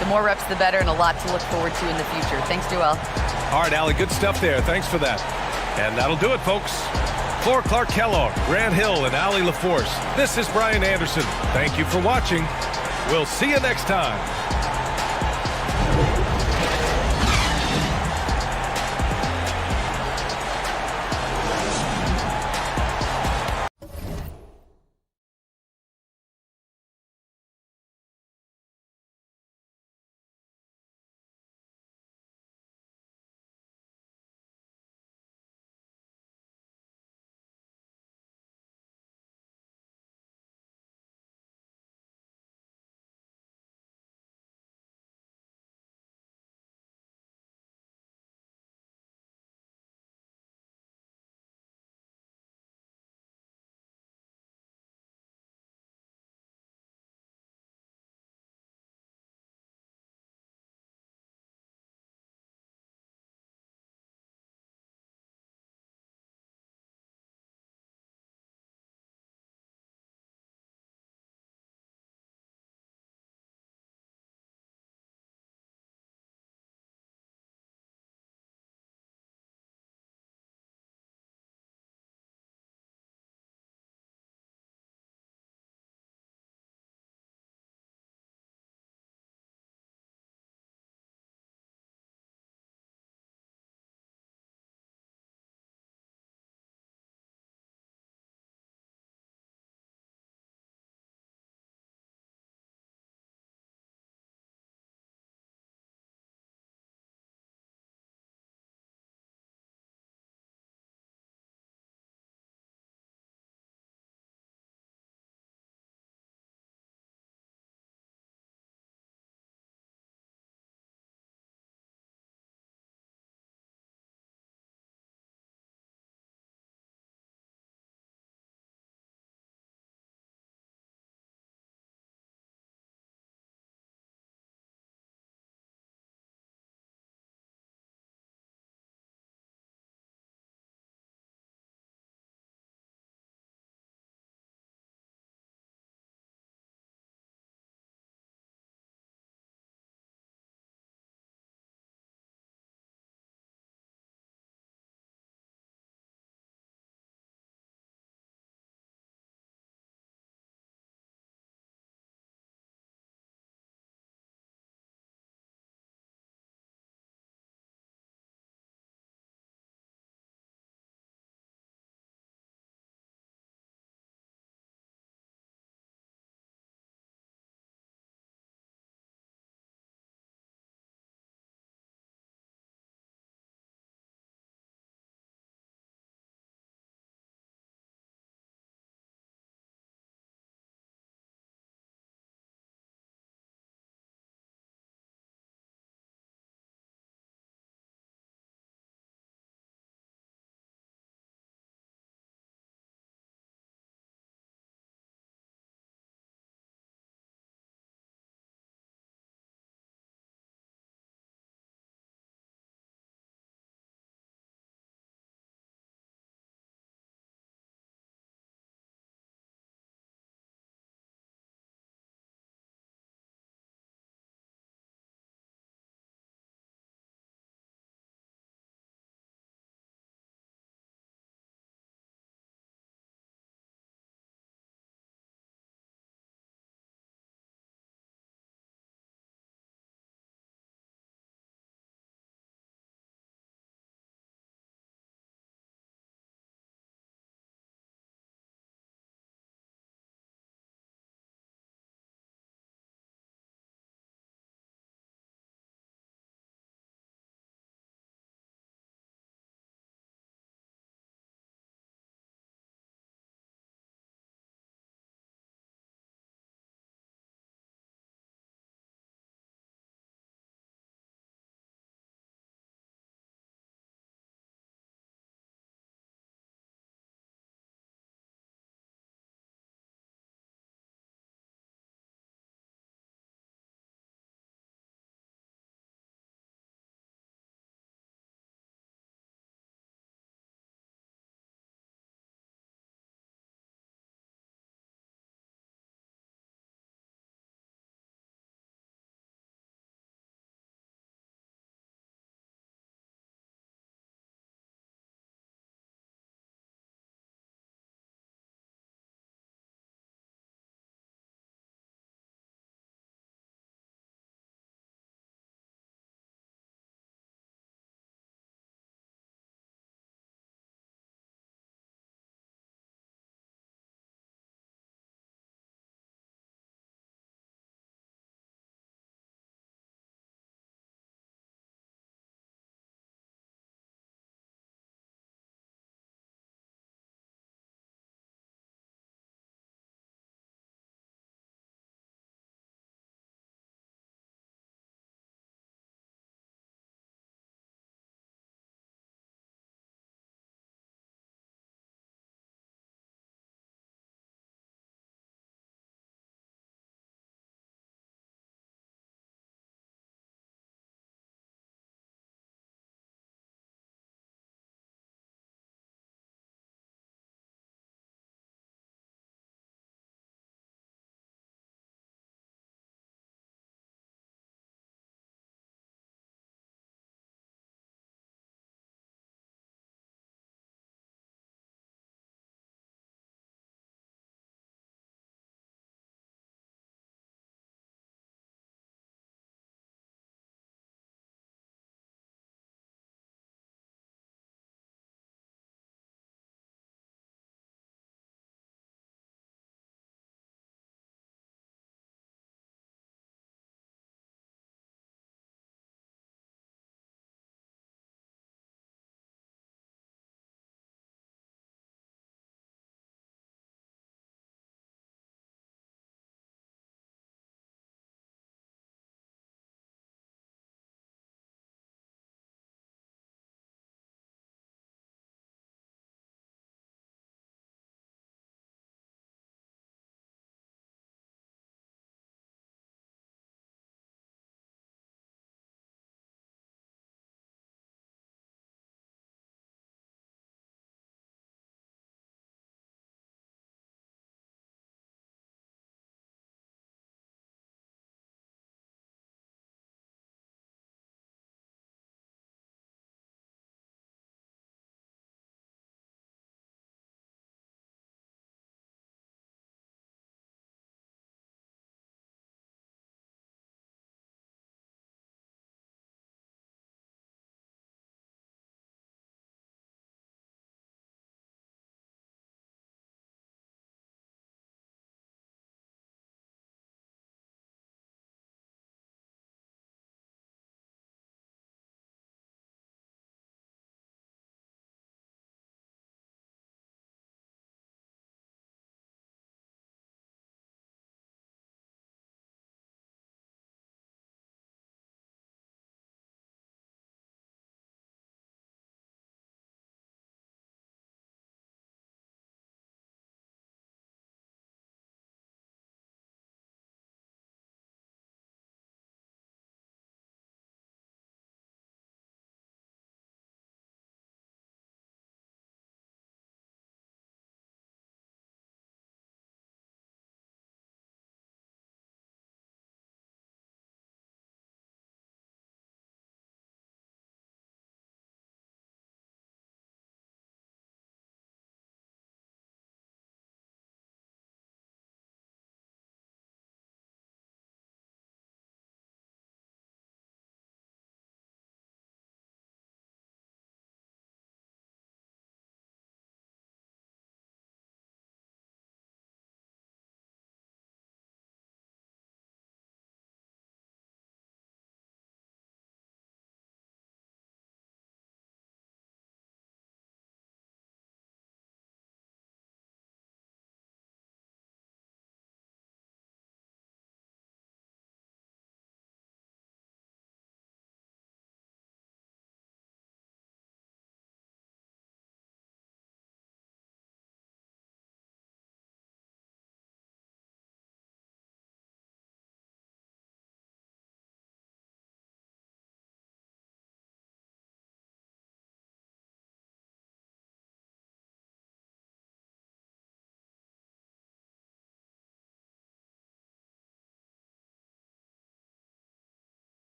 The more reps, the better, and a lot to look forward to in the future. Thanks, Joel. All right, Allie, good stuff there. Thanks for that. And that'll do it, folks. For Clark Kellogg, Grant Hill, and Allie LaForce, this is Brian Anderson. Thank you for watching. We'll see you next time.